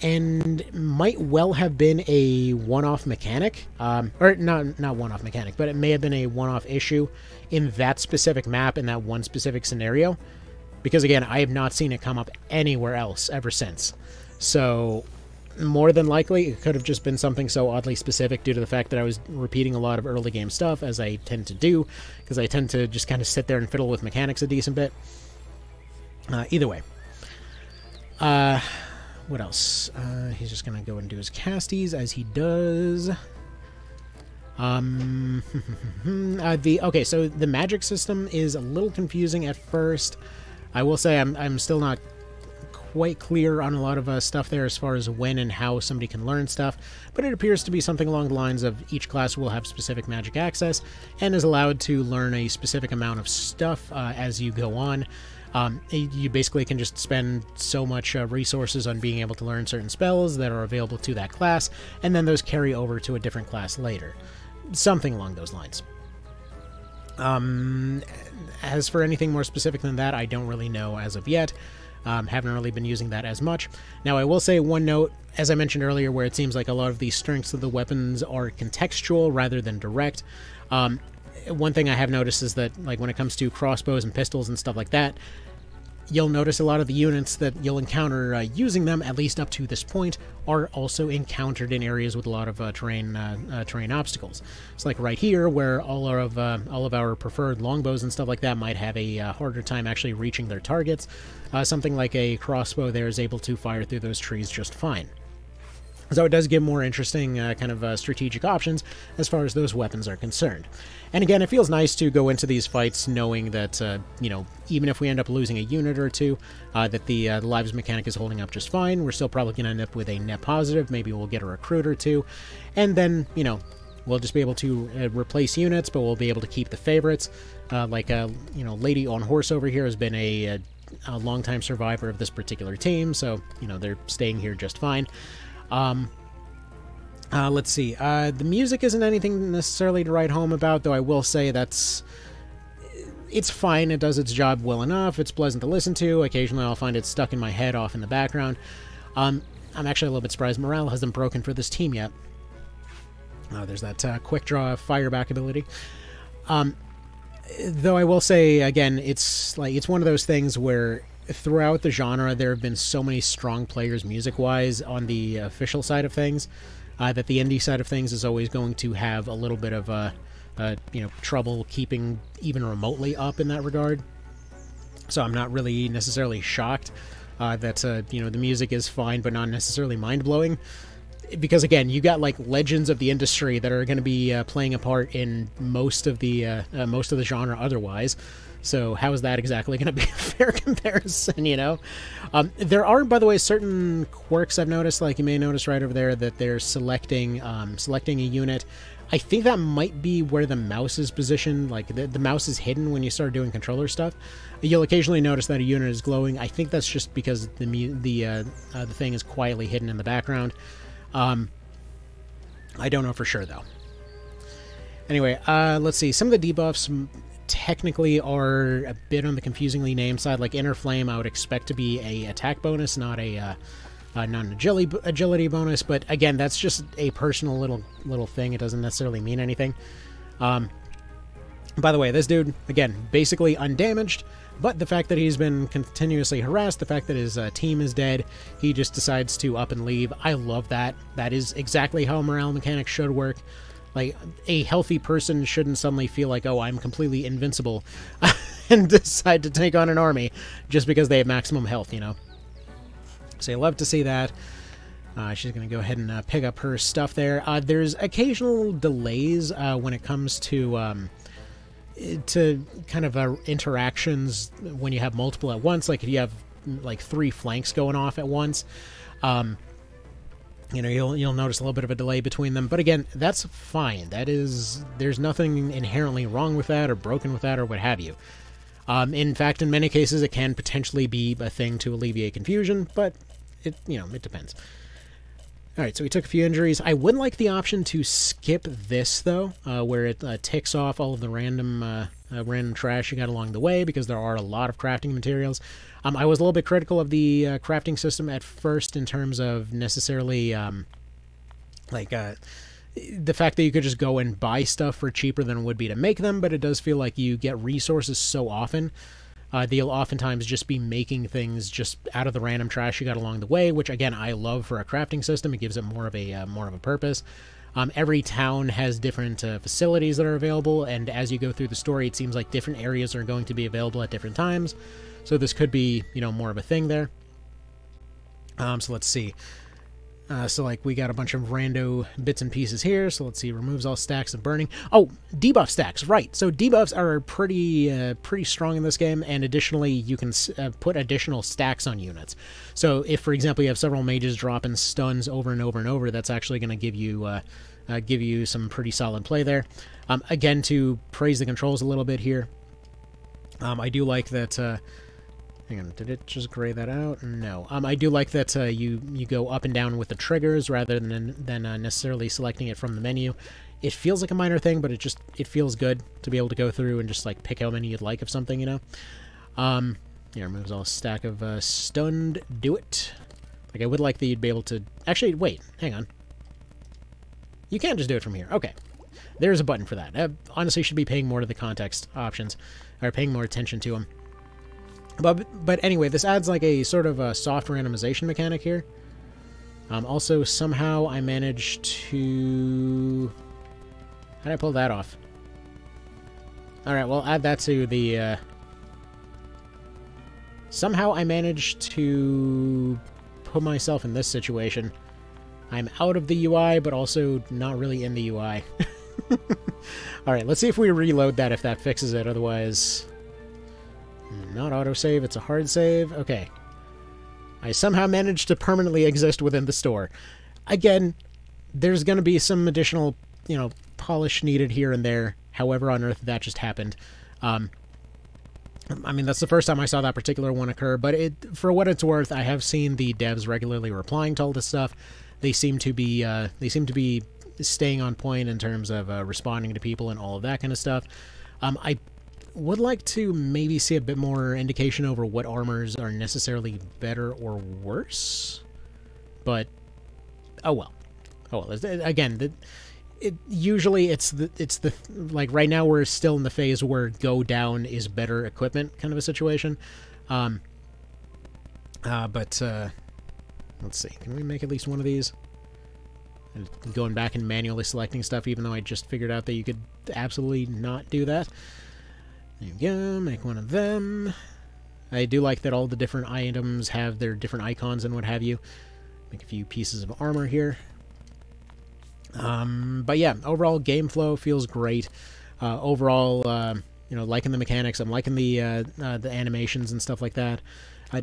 and might well have been a one-off mechanic, or not one-off mechanic, but it may have been a one-off issue in that specific map in that one specific scenario, because again, I have not seen it come up anywhere else ever since. So more than likely, it could have just been something so oddly specific due to the fact that I was repeating a lot of early game stuff, as I tend to do, because I tend to just kind of sit there and fiddle with mechanics a decent bit. Either way. What else? He's just going to go and do his casties, as he does. Okay, so the magic system is a little confusing at first. I will say I'm still not quite clear on a lot of stuff there as far as when and how somebody can learn stuff, but it appears to be something along the lines of each class will have specific magic access and is allowed to learn a specific amount of stuff as you go on. You basically can just spend so much resources on being able to learn certain spells that are available to that class, and then those carry over to a different class later. Something along those lines. As for anything more specific than that, I don't really know as of yet. Haven't really been using that as much. Now, I will say one note, as I mentioned earlier, where it seems like a lot of the strengths of the weapons are contextual rather than direct. One thing I have noticed is that, like, when it comes to crossbows and pistols and stuff like that, you'll notice a lot of the units that you'll encounter using them, at least up to this point, are also encountered in areas with a lot of terrain obstacles. It's like right here, where all of our preferred longbows and stuff like that might have a harder time actually reaching their targets. Something like a crossbow there is able to fire through those trees just fine. So it does give more interesting kind of strategic options as far as those weapons are concerned. And again, it feels nice to go into these fights knowing that, you know, even if we end up losing a unit or two, that the lives mechanic is holding up just fine. We're still probably going to end up with a net positive. Maybe we'll get a recruit or two. And then, you know, we'll just be able to replace units, but we'll be able to keep the favorites. You know, Lady on Horse over here has been a long-time survivor of this particular team, so, you know, they're staying here just fine. Let's see. The music isn't anything necessarily to write home about, though I will say it's fine. It does its job well enough. It's pleasant to listen to. Occasionally I'll find it stuck in my head off in the background. I'm actually a little bit surprised morale hasn't broken for this team yet. There's that quick draw fire back ability. Though I will say, again, it's one of those things where throughout the genre, there have been so many strong players music-wise on the official side of things that the indie side of things is always going to have a little bit of you know, trouble keeping even remotely up in that regard. So I'm not really necessarily shocked that you know, the music is fine, but not necessarily mind-blowing. because again, you got like legends of the industry that are going to be playing a part in most of the genre otherwise. So how is that exactly going to be a fair comparison, you know? There are, by the way, certain quirks I've noticed, like you may notice right over there that they're selecting a unit. I think that might be where the mouse is positioned, like the mouse is hidden when you start doing controller stuff. You'll occasionally notice that a unit is glowing. I think that's just because the thing is quietly hidden in the background. I don't know for sure, though. Anyway, let's see. Some of the debuffs technically are a bit on the confusingly named side. Like Inner Flame, I would expect to be a attack bonus, not an agility bonus. But again, that's just a personal little thing. It doesn't necessarily mean anything. By the way, this dude, again, basically undamaged. But the fact that he's been continuously harassed, the fact that his team is dead, he just decides to up and leave. I love that. That is exactly how morale mechanics should work. Like, a healthy person shouldn't suddenly feel like, oh, I'm completely invincible, and decide to take on an army just because they have maximum health, you know? So you love to see that. She's going to go ahead and pick up her stuff there. There's occasional delays when it comes to kind of interactions when you have multiple at once. Like, if you have, like, 3 flanks going off at once, you know, you'll notice a little bit of a delay between them. But again, that's fine. There's nothing inherently wrong with that or broken with that or what have you. In fact, in many cases, it can potentially be a thing to alleviate confusion, but it depends. All right, so we took a few injuries. I would like the option to skip this, though, where it ticks off all of the random trash you got along the way, because there are a lot of crafting materials. I was a little bit critical of the crafting system at first in terms of necessarily, the fact that you could just go and buy stuff for cheaper than it would be to make them, but it does feel like you get resources so often that you'll oftentimes just be making things just out of the random trash you got along the way, which, again, I love for a crafting system. It gives it more of a purpose. Every town has different facilities that are available, and as you go through the story, it seems like different areas are going to be available at different times. So this could be, more of a thing there. So let's see. So, like, we got a bunch of rando bits and pieces here. So let's see. Removes all stacks of burning. Oh, debuff stacks. Right. So debuffs are pretty strong in this game. And additionally, you can put additional stacks on units. So if, for example, you have several mages dropping stuns over and over and over, that's actually going to give you some pretty solid play there. Again, to praise the controls a little bit here, I do like that... hang on, did it just gray that out? No. I do like that you go up and down with the triggers rather than necessarily selecting it from the menu. It feels like a minor thing, but it feels good to be able to go through and just like pick how many you'd like of something, you know. Yeah, removes all a stack of stunned. Do it. Like, I would like that you'd be able to... Actually, wait, hang on. You can't just do it from here. Okay. There's a button for that. Honestly, should be paying more to the context options, or paying more attention to them. But anyway, this adds like a sort of a soft randomization mechanic here. Also, somehow I managed to... How did I pull that off? Alright, well, add that to the... Somehow I managed to put myself in this situation. I'm out of the UI, but also not really in the UI. Alright, let's see if we reload that, if that fixes it. Otherwise... Not autosave, it's a hard save. Okay. I somehow managed to permanently exist within the store. Again, there's going to be some additional, polish needed here and there. However on earth that just happened. I mean, that's the first time I saw that particular one occur, but for what it's worth, I have seen the devs regularly replying to all this stuff. They seem to be staying on point in terms of responding to people and all of that kind of stuff. I would like to maybe see a bit more indication over what armors are necessarily better or worse, but oh well. Again, usually it's the like right now we're still in the phase where go down is better equipment kind of a situation. But let's see, can we make at least one of these? Going back and manually selecting stuff, even though I just figured out that you could absolutely not do that. There you go, make one of them. I do like that all the different items have their different icons and what have you. Make a few pieces of armor here. But yeah, overall game flow feels great. Overall, liking the mechanics. I'm liking the animations and stuff like that.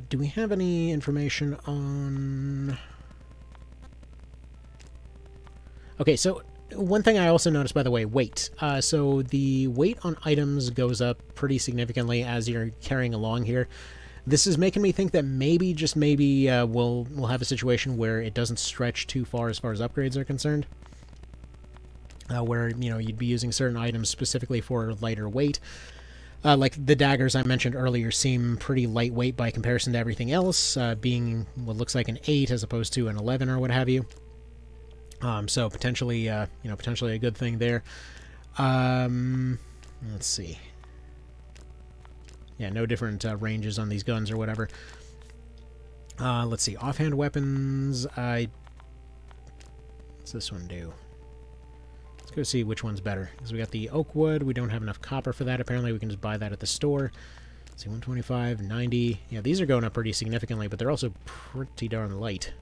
Do we have any information on... Okay, so one thing I also noticed, by the way, weight. So the weight on items goes up pretty significantly as you're carrying along here. This is making me think that maybe, just maybe, we'll have a situation where it doesn't stretch too far as upgrades are concerned. Where, you'd be using certain items specifically for lighter weight. Like the daggers I mentioned earlier seem pretty lightweight by comparison to everything else, being what looks like an 8 as opposed to an 11 or what have you. So potentially, potentially a good thing there. Let's see. Yeah, no different ranges on these guns or whatever. Let's see. Offhand weapons. What's this one do? Let's go see which one's better. Because we got the oak wood. We don't have enough copper for that. Apparently we can just buy that at the store. Let's see, 125, 90. Yeah, these are going up pretty significantly, but they're also pretty darn light.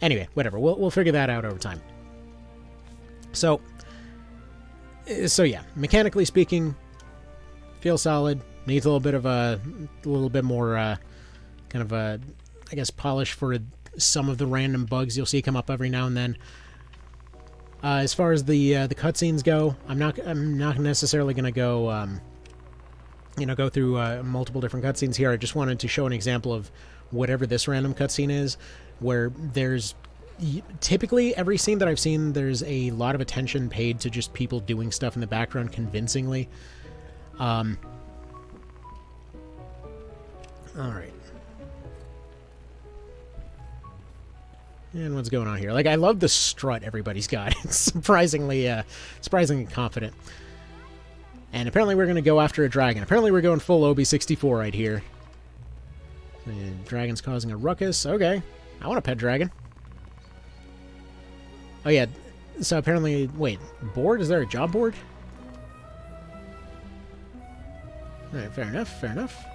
Anyway, whatever. We'll figure that out over time. So yeah, mechanically speaking, feels solid. Needs a little bit of a more kind of a, I guess, polish for some of the random bugs you'll see come up every now and then. As far as the cutscenes go, I'm not necessarily going to go go through multiple different cutscenes here. I just wanted to show an example of whatever this random cutscene is, where there's typically every scene that I've seen, there's a lot of attention paid to just people doing stuff in the background convincingly. All right. And what's going on here? Like, I love the strut everybody's got. It's surprisingly confident. And apparently we're going to go after a dragon. Apparently we're going full OB64 right here. And dragon's causing a ruckus. Okay. I want a pet dragon. Oh, yeah. So apparently... Wait. Board? Is there a job board? Alright, fair enough. Fair enough.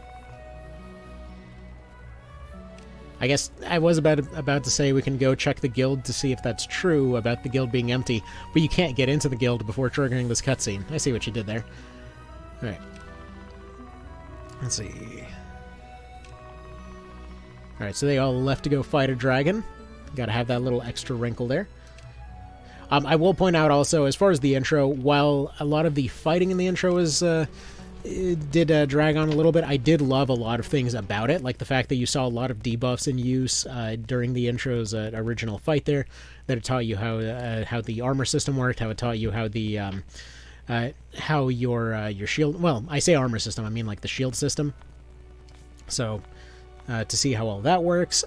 I guess I was about to say we can go check the guild to see if that's true about the guild being empty, but you can't get into the guild before triggering this cutscene. I see what you did there. Alright. Let's see. Alright, so they all left to go fight a dragon. Gotta have that little extra wrinkle there. I will point out also, as far as the intro, while a lot of the fighting in the intro is... it did drag on a little bit. I did love a lot of things about it, like the fact that you saw a lot of debuffs in use during the intro's original fight there, that it taught you how the armor system worked, how it taught you how the how your shield... Well, I say armor system, I mean like the shield system. So, to see how all that works.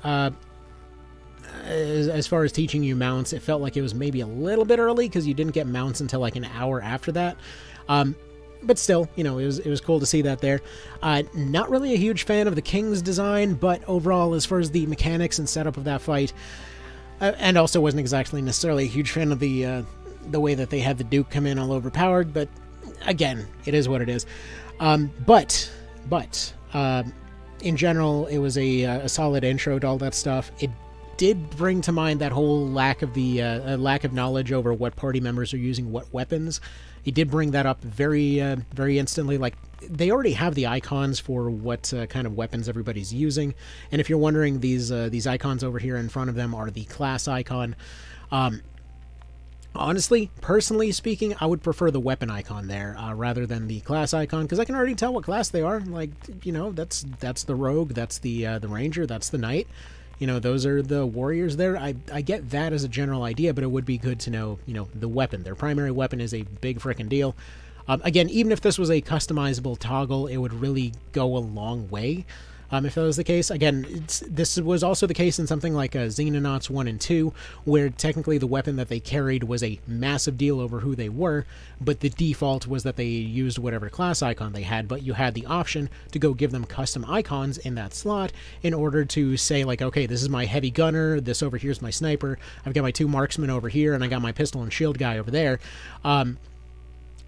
As far as teaching you mounts, it felt like it was maybe a little bit early, because you didn't get mounts until like an hour after that. But still, it was cool to see that there. Not really a huge fan of the king's design, but overall, as far as the mechanics and setup of that fight, and also wasn't exactly necessarily a huge fan of the way that they had the Duke come in all overpowered. But again, it is what it is. But in general, it was a solid intro to all that stuff. It did bring to mind that whole lack of knowledge over what party members are using what weapons. He did bring that up very instantly. Like, they already have the icons for what kind of weapons everybody's using, and if you're wondering, these icons over here in front of them are the class icon. Honestly, personally speaking, I would prefer the weapon icon there rather than the class icon, because I can already tell what class they are. Like, that's the rogue, that's the ranger, that's the knight. Those are the warriors there. I get that as a general idea, but it would be good to know, the weapon. Their primary weapon is a big frickin' deal. Again, even if this was a customizable toggle, it would really go a long way. If that was the case. Again, this was also the case in something like Xenonauts 1 and 2, where technically the weapon that they carried was a massive deal over who they were, but the default was that they used whatever class icon they had, but you had the option to go give them custom icons in that slot in order to say, like, okay, this is my heavy gunner, this over here is my sniper, I've got my 2 marksmen over here, and I got my pistol and shield guy over there.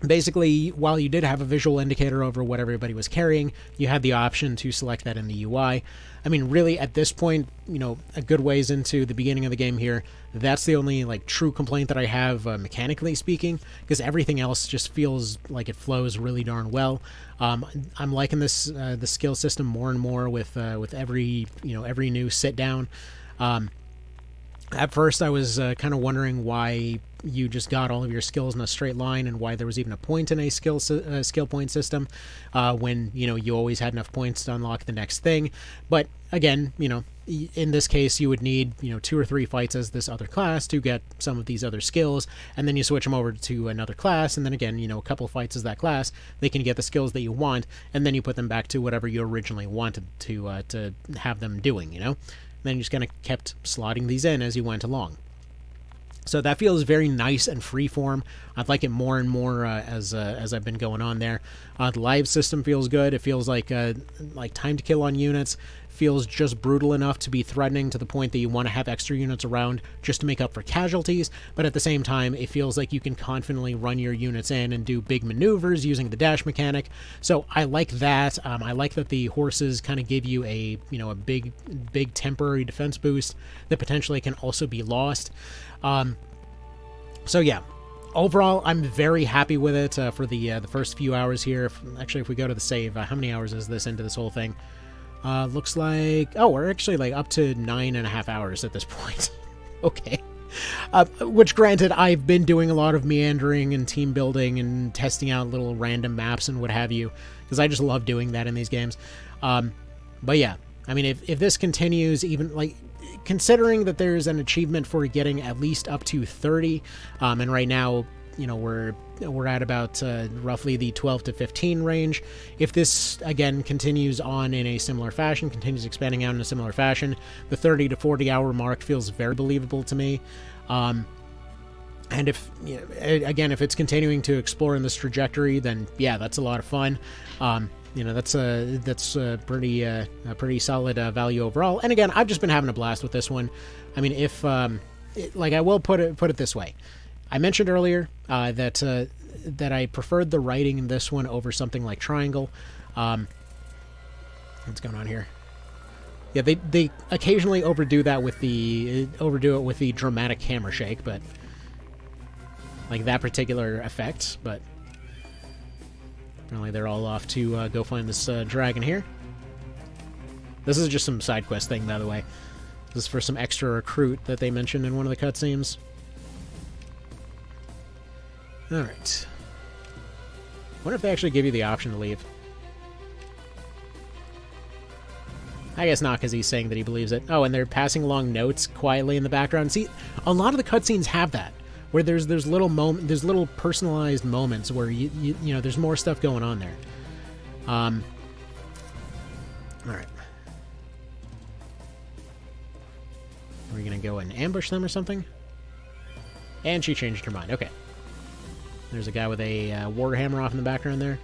Basically, while you did have a visual indicator over what everybody was carrying, you had the option to select that in the UI. I mean, really, at this point, you know, a good ways into the beginning of the game here, that's the only, like, true complaint that I have, mechanically speaking, because everything else just feels like it flows really darn well. I'm liking this, the skill system more and more with every, you know, every new sit-down. At first, I was kind of wondering why you just got all of your skills in a straight line, and why there was even a point in a skill point system, when, you know, you always had enough points to unlock the next thing. But again, you know, in this case, you would need, you know, 2 or 3 fights as this other class to get some of these other skills, and then you switch them over to another class, and then again, you know, a couple fights as that class, they can get the skills that you want, and then you put them back to whatever you originally wanted to have them doing, you know. Then you just kind of kept slotting these in as you went along. So that feels very nice and freeform. I'd like it more and more as I've been going on there. The live system feels good. It feels like time to kill on units feels just brutal enough to be threatening, to the point that you want to have extra units around just to make up for casualties, but at the same time, it feels like you can confidently run your units in and do big maneuvers using the dash mechanic. So I like that. I like that the horses kind of give you a, you know, a big temporary defense boost that potentially can also be lost. So yeah, overall, I'm very happy with it for the first few hours here. Actually, if we go to the save, how many hours is this into this whole thing? Looks like, oh, we're actually like up to 9.5 hours at this point. Okay. Which, granted, I've been doing a lot of meandering and team building and testing out little random maps and what have you, because I just love doing that in these games. But yeah, I mean, if this continues, even like, considering that there's an achievement for getting at least up to 30, and right now, you know, we're at about roughly the 12 to 15 range. If this again continues on in a similar fashion, continues expanding out in a similar fashion, the 30 to 40 hour mark feels very believable to me. And if, you know, again, if it's continuing to explore in this trajectory, then yeah, that's a lot of fun. You know, that's a pretty solid value overall. And again, I've just been having a blast with this one. I mean, if like, I will put it this way. I mentioned earlier that I preferred the writing in this one over something like Triangle. What's going on here? Yeah, they occasionally overdo it with the dramatic hammer shake, but like that particular effect. But apparently they're all off to go find this dragon here. This is just some side quest thing, by the way. This is for some extra recruit that they mentioned in one of the cutscenes. Alright. Wonder if they actually give you the option to leave. I guess not, because he's saying that he believes it. Oh, and they're passing along notes quietly in the background. See, a lot of the cutscenes have that, where there's little personalized moments where you know, there's more stuff going on there. Alright. Are we gonna go and ambush them or something? And she changed her mind. Okay. There's a guy with a warhammer off in the background there.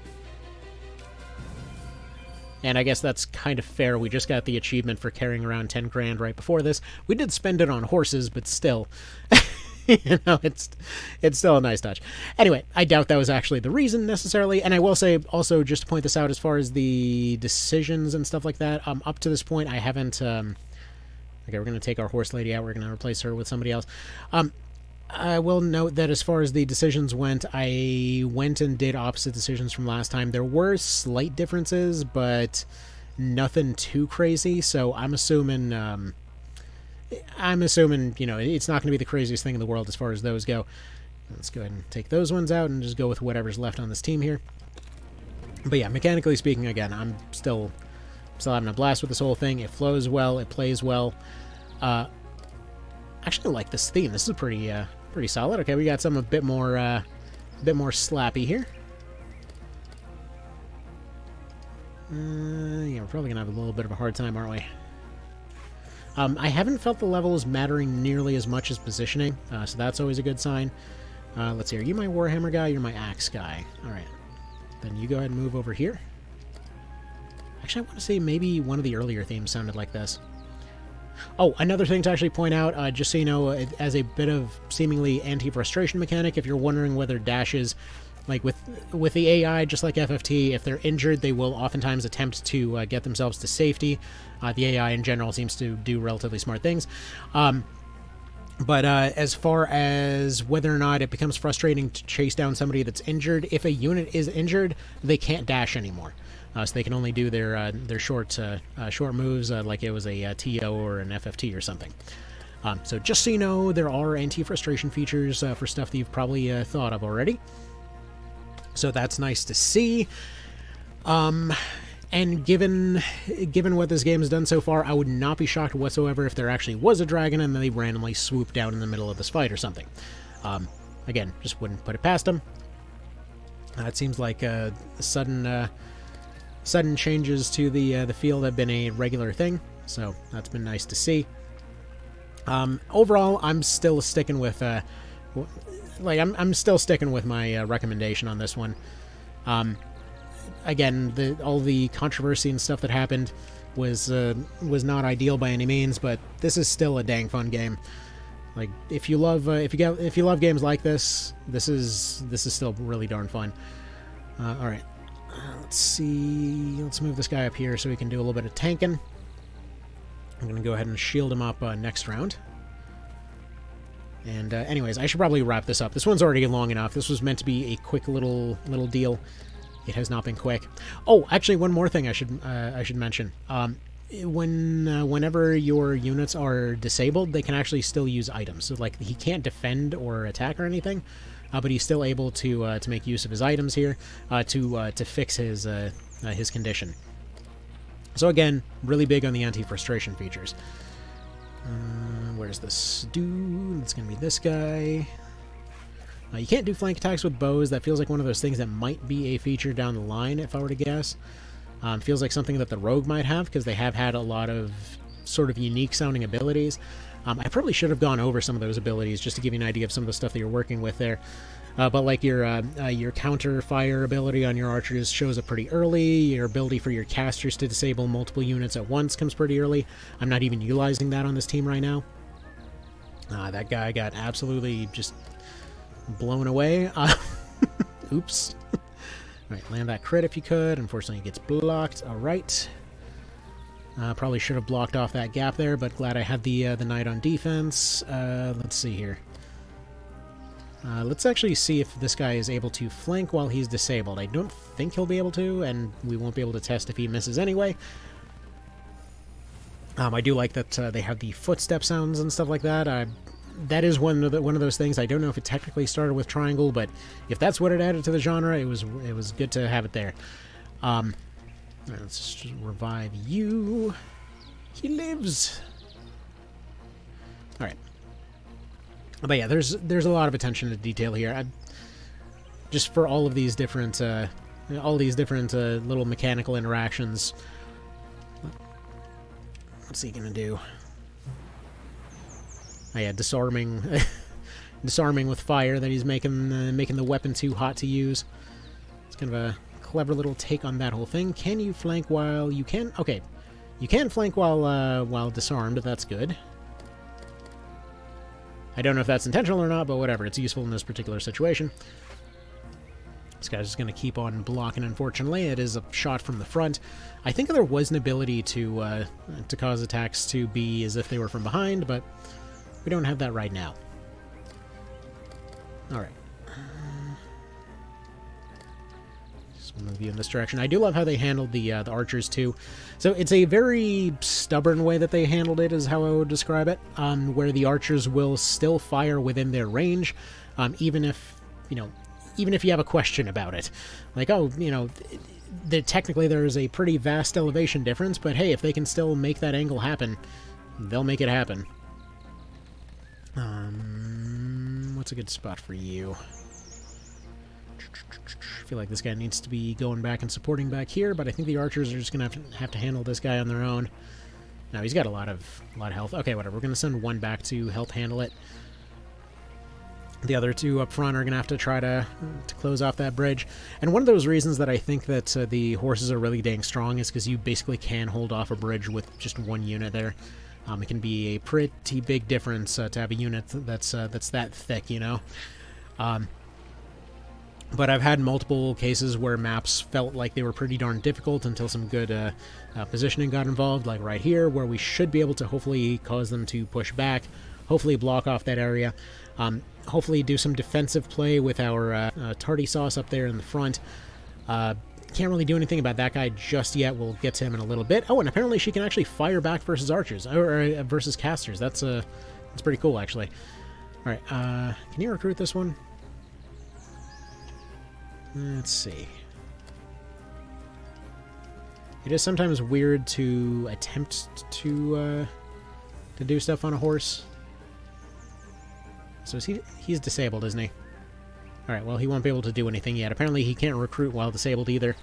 And I guess that's kind of fair. We just got the achievement for carrying around 10 grand right before this. We did spend it on horses, but still. You know, it's still a nice touch. Anyway, I doubt that was actually the reason necessarily. And I will say also, just to point this out, as far as the decisions and stuff like that, up to this point I haven't... okay, we're going to take our horse lady out. We're going to replace her with somebody else. I will note that as far as the decisions went, I went and did opposite decisions from last time. There were slight differences, but nothing too crazy. So I'm assuming, you know, it's not going to be the craziest thing in the world as far as those go. Let's go ahead and take those ones out and just go with whatever's left on this team here. But yeah, mechanically speaking, again, I'm still having a blast with this whole thing. It flows well. It plays well. Actually, I like this theme. This is pretty solid. Okay, we got some a bit more slappy here. Yeah, we're probably gonna have a little bit of a hard time, aren't we? I haven't felt the levels mattering nearly as much as positioning, so that's always a good sign. Let's see, are you my Warhammer guy? You're my Axe guy. Alright. Then you go ahead and move over here. Actually, I want to say maybe one of the earlier themes sounded like this. Oh, another thing to actually point out, just so you know, as a bit of seemingly anti-frustration mechanic, if you're wondering whether dashes Like with the AI, just like FFT, if they're injured, they will oftentimes attempt to get themselves to safety. The AI in general seems to do relatively smart things. But as far as whether or not it becomes frustrating to chase down somebody that's injured, if a unit is injured, they can't dash anymore. So they can only do their short moves like it was a TO or an FFT or something. So just so you know, there are anti-frustration features for stuff that you've probably thought of already. So that's nice to see. And given what this game has done so far, I would not be shocked whatsoever if there actually was a dragon and they randomly swooped down in the middle of this fight or something. Again, just wouldn't put it past them. It seems like sudden changes to the field have been a regular thing, so that's been nice to see. Overall, I'm still sticking with I'm still sticking with my recommendation on this one. Again, all the controversy and stuff that happened was not ideal by any means, but this is still a dang fun game. Like if you love games like this, this is still really darn fun. All right, let's see. Let's move this guy up here so we can do a little bit of tanking. I'm gonna go ahead and shield him up next round. And anyways, I should probably wrap this up. This one's already long enough. This was meant to be a quick little deal. It has not been quick. Oh, actually, one more thing I should mention. Whenever your units are disabled, they can actually still use items. So, like, he can't defend or attack or anything, but he's still able to make use of his items here to fix his condition. So again, really big on the anti-frustration features. Where's this dude? It's gonna be this guy. You can't do flank attacks with bows. That feels like one of those things that might be a feature down the line, if I were to guess. Feels like something that the rogue might have, because they have had a lot of sort of unique sounding abilities. I probably should have gone over some of those abilities just to give you an idea of some of the stuff that you're working with there. But like your counter fire ability on your archers shows up pretty early. Your ability for your casters to disable multiple units at once comes pretty early. I'm not even utilizing that on this team right now. That guy got absolutely just blown away. Oops. Alright, land that crit if you could. Unfortunately, it gets blocked. Alright. Probably should have blocked off that gap there, but glad I had the knight on defense. Let's see here. Let's actually see if this guy is able to flank while he's disabled. I don't think he'll be able to, and we won't be able to test if he misses anyway. I do like that they have the footstep sounds and stuff like that. That is one of those things. I don't know if it technically started with triangle, but if that's what it added to the genre, it was good to have it there. Let's just revive you. He lives. All right. But yeah, there's a lot of attention to detail here. Just for all of these different little mechanical interactions. What's he gonna do? Oh yeah, disarming, disarming with fire. That he's making the weapon too hot to use. It's kind of a clever little take on that whole thing. Can you flank while you can? Okay, you can flank while disarmed. That's good. I don't know if that's intentional or not, but whatever. It's useful in this particular situation. This guy's just going to keep on blocking, unfortunately. It is a shot from the front. I think there was an ability to cause attacks to be as if they were from behind, but we don't have that right now. Alright. Just move you in this direction. I do love how they handled the archers, too. So it's a very stubborn way that they handled it, is how I would describe it, where the archers will still fire within their range, even if you have a question about it. Like, oh, technically there is a pretty vast elevation difference, but hey, if they can still make that angle happen, they'll make it happen. What's a good spot for you? I feel like this guy needs to be going back and supporting back here, but I think the archers are just going to have to handle this guy on their own. Now, he's got a lot of health. Okay, whatever. We're going to send one back to help handle it. The other two up front are going to have to try to close off that bridge. And one of those reasons that I think that the horses are really dang strong is because you basically can hold off a bridge with just one unit there. It can be a pretty big difference to have a unit that's that thick, But I've had multiple cases where maps felt like they were pretty darn difficult until some good positioning got involved, like right here, where we should be able to hopefully cause them to push back, hopefully block off that area, hopefully do some defensive play with our tardy sauce up there in the front. Can't really do anything about that guy just yet. We'll get to him in a little bit. Oh, and apparently she can actually fire back versus archers, or versus casters. That's pretty cool, actually. All right, can you recruit this one? Let's see. It is sometimes weird to attempt to do stuff on a horse. So he's disabled, isn't he? Alright, well, he won't be able to do anything yet. Apparently he can't recruit while disabled either.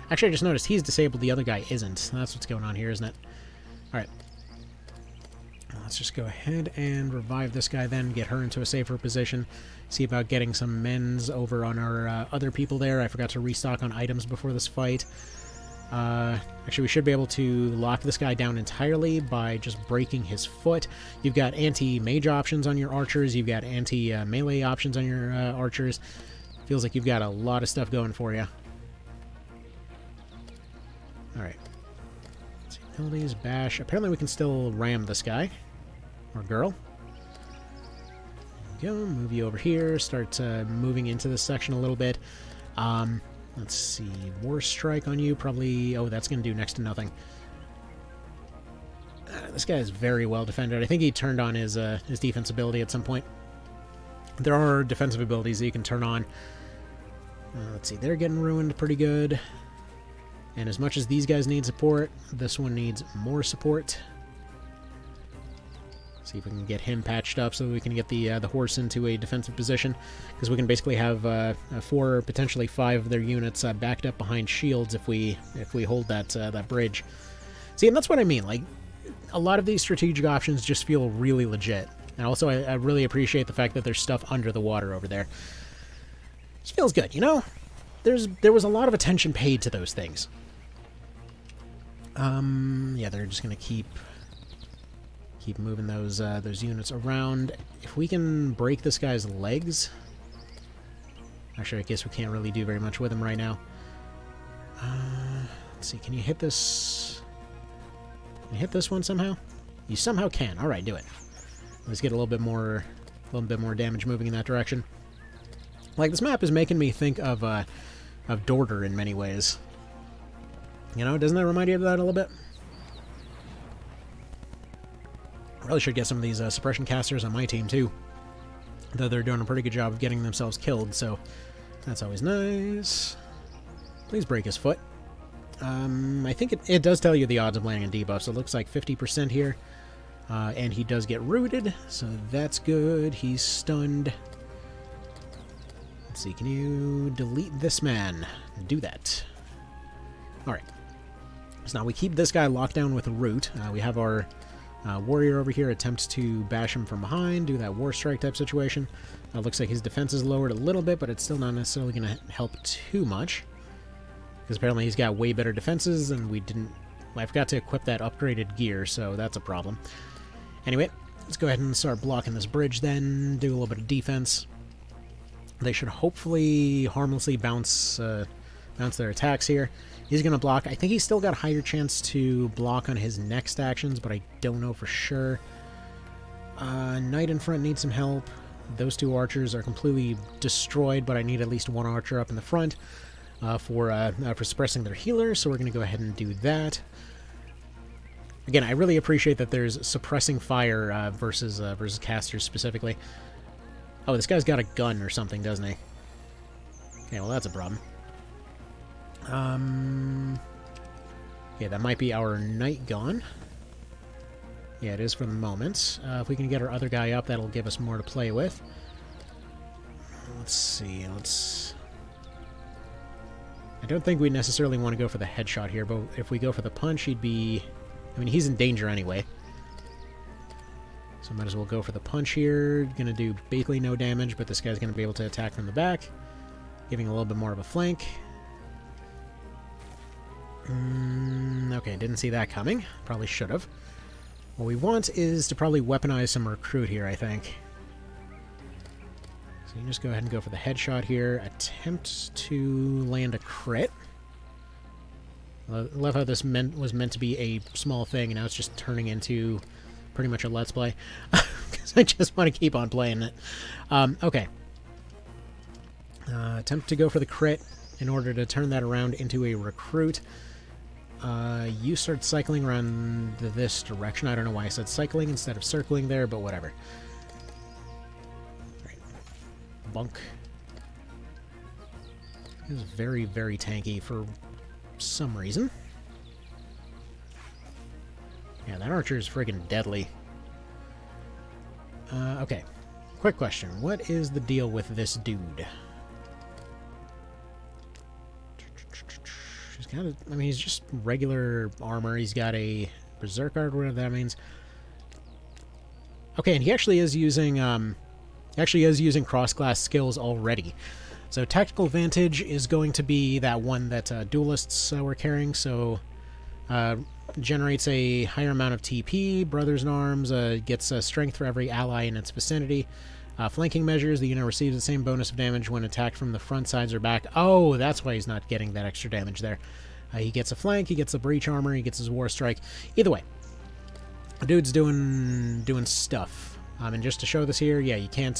Actually, I just noticed he's disabled, the other guy isn't. That's what's going on here, isn't it? Alright. Let's just go ahead and revive this guy then, get her into a safer position. See about getting some men's over on our other people there. I forgot to restock on items before this fight. Actually, we should be able to lock this guy down entirely by just breaking his foot. You've got anti-mage options on your archers. You've got anti-melee options on your archers. Feels like you've got a lot of stuff going for you. Alright. Let's see. Abilities, bash. Apparently we can still ram this guy. Or girl. There we go. Move you over here. Start moving into this section a little bit. Let's see. War strike on you. Probably... Oh, that's going to do next to nothing. This guy is very well defended. I think he turned on his defense ability at some point. There are defensive abilities that you can turn on. Let's see. They're getting ruined pretty good. And as much as these guys need support, this one needs more support. See if we can get him patched up so that we can get the horse into a defensive position, because we can basically have 4, potentially 5 of their units backed up behind shields if we hold that bridge. See, and that's what I mean. Like, a lot of these strategic options just feel really legit, and also I really appreciate the fact that there's stuff under the water over there. Just feels good, you know. There was a lot of attention paid to those things. Yeah, they're just gonna keep moving those units around. If we can break this guy's legs... Actually, I guess we can't really do very much with him right now. Let's see, can you hit this... Can you hit this one somehow? You somehow can. Alright, do it. Let's get a little bit more damage moving in that direction. Like, this map is making me think of Dorder in many ways. You know, doesn't that remind you of that a little bit? Really should get some of these suppression casters on my team, too. Though they're doing a pretty good job of getting themselves killed, so that's always nice. Please break his foot. I think it does tell you the odds of landing a debuff, so it looks like 50% here. And he does get rooted, so that's good. He's stunned. Let's see, can you delete this man? Do that. Alright. So now we keep this guy locked down with a root. We have our... warrior over here attempts to bash him from behind, do that war strike type situation. Looks like his defense is lowered a little bit, but it's still not necessarily going to help too much. Because apparently he's got way better defenses, and we didn't... Well, I forgot to equip that upgraded gear, so that's a problem. Anyway, let's go ahead and start blocking this bridge then, do a little bit of defense. They should hopefully harmlessly bounce their attacks here. He's going to block. I think he's still got a higher chance to block on his next actions, but I don't know for sure. Knight in front needs some help. Those 2 archers are completely destroyed, but I need at least 1 archer up in the front for suppressing their healer, so we're going to go ahead and do that. Again, I really appreciate that there's suppressing fire versus casters specifically. Oh, this guy's got a gun or something, doesn't he? Okay, well, that's a problem. Yeah, that might be our knight gone. Yeah, it is for the moment. If we can get our other guy up, that'll give us more to play with. Let's see, I don't think we necessarily want to go for the headshot here, but if we go for the punch, he'd be... I mean, he's in danger anyway. So might as well go for the punch here. Gonna do basically no damage, but this guy's gonna be able to attack from the back, giving a little bit more of a flank. Okay, didn't see that coming. Probably should have. What we want is to probably weaponize some recruit here, I think. So you just go ahead and go for the headshot here. Attempt to land a crit. I love how this was meant to be a small thing, and now it's just turning into pretty much a Let's Play. Because I just want to keep on playing it. Okay. Attempt to go for the crit in order to turn that around into a recruit. You start cycling around this direction. I don't know why I said cycling instead of circling there, but whatever. Right. Bunk. This is very, very tanky for some reason. Yeah, that archer is friggin' deadly. Okay. Quick question. What is the deal with this dude? He's got a, I mean, he's just regular armor. He's got a berserk guard, whatever that means. Okay, and he actually is using cross-class skills already. So tactical advantage is going to be that one that duelists were carrying. So generates a higher amount of TP. Brothers in Arms gets strength for every ally in its vicinity. Flanking measures, the unit receives the same bonus of damage when attacked from the front, sides, or back. Oh, that's why he's not getting that extra damage there. He gets a flank, he gets a breach armor, he gets his war strike. Either way, the dude's doing stuff. And just to show this here, yeah, you can't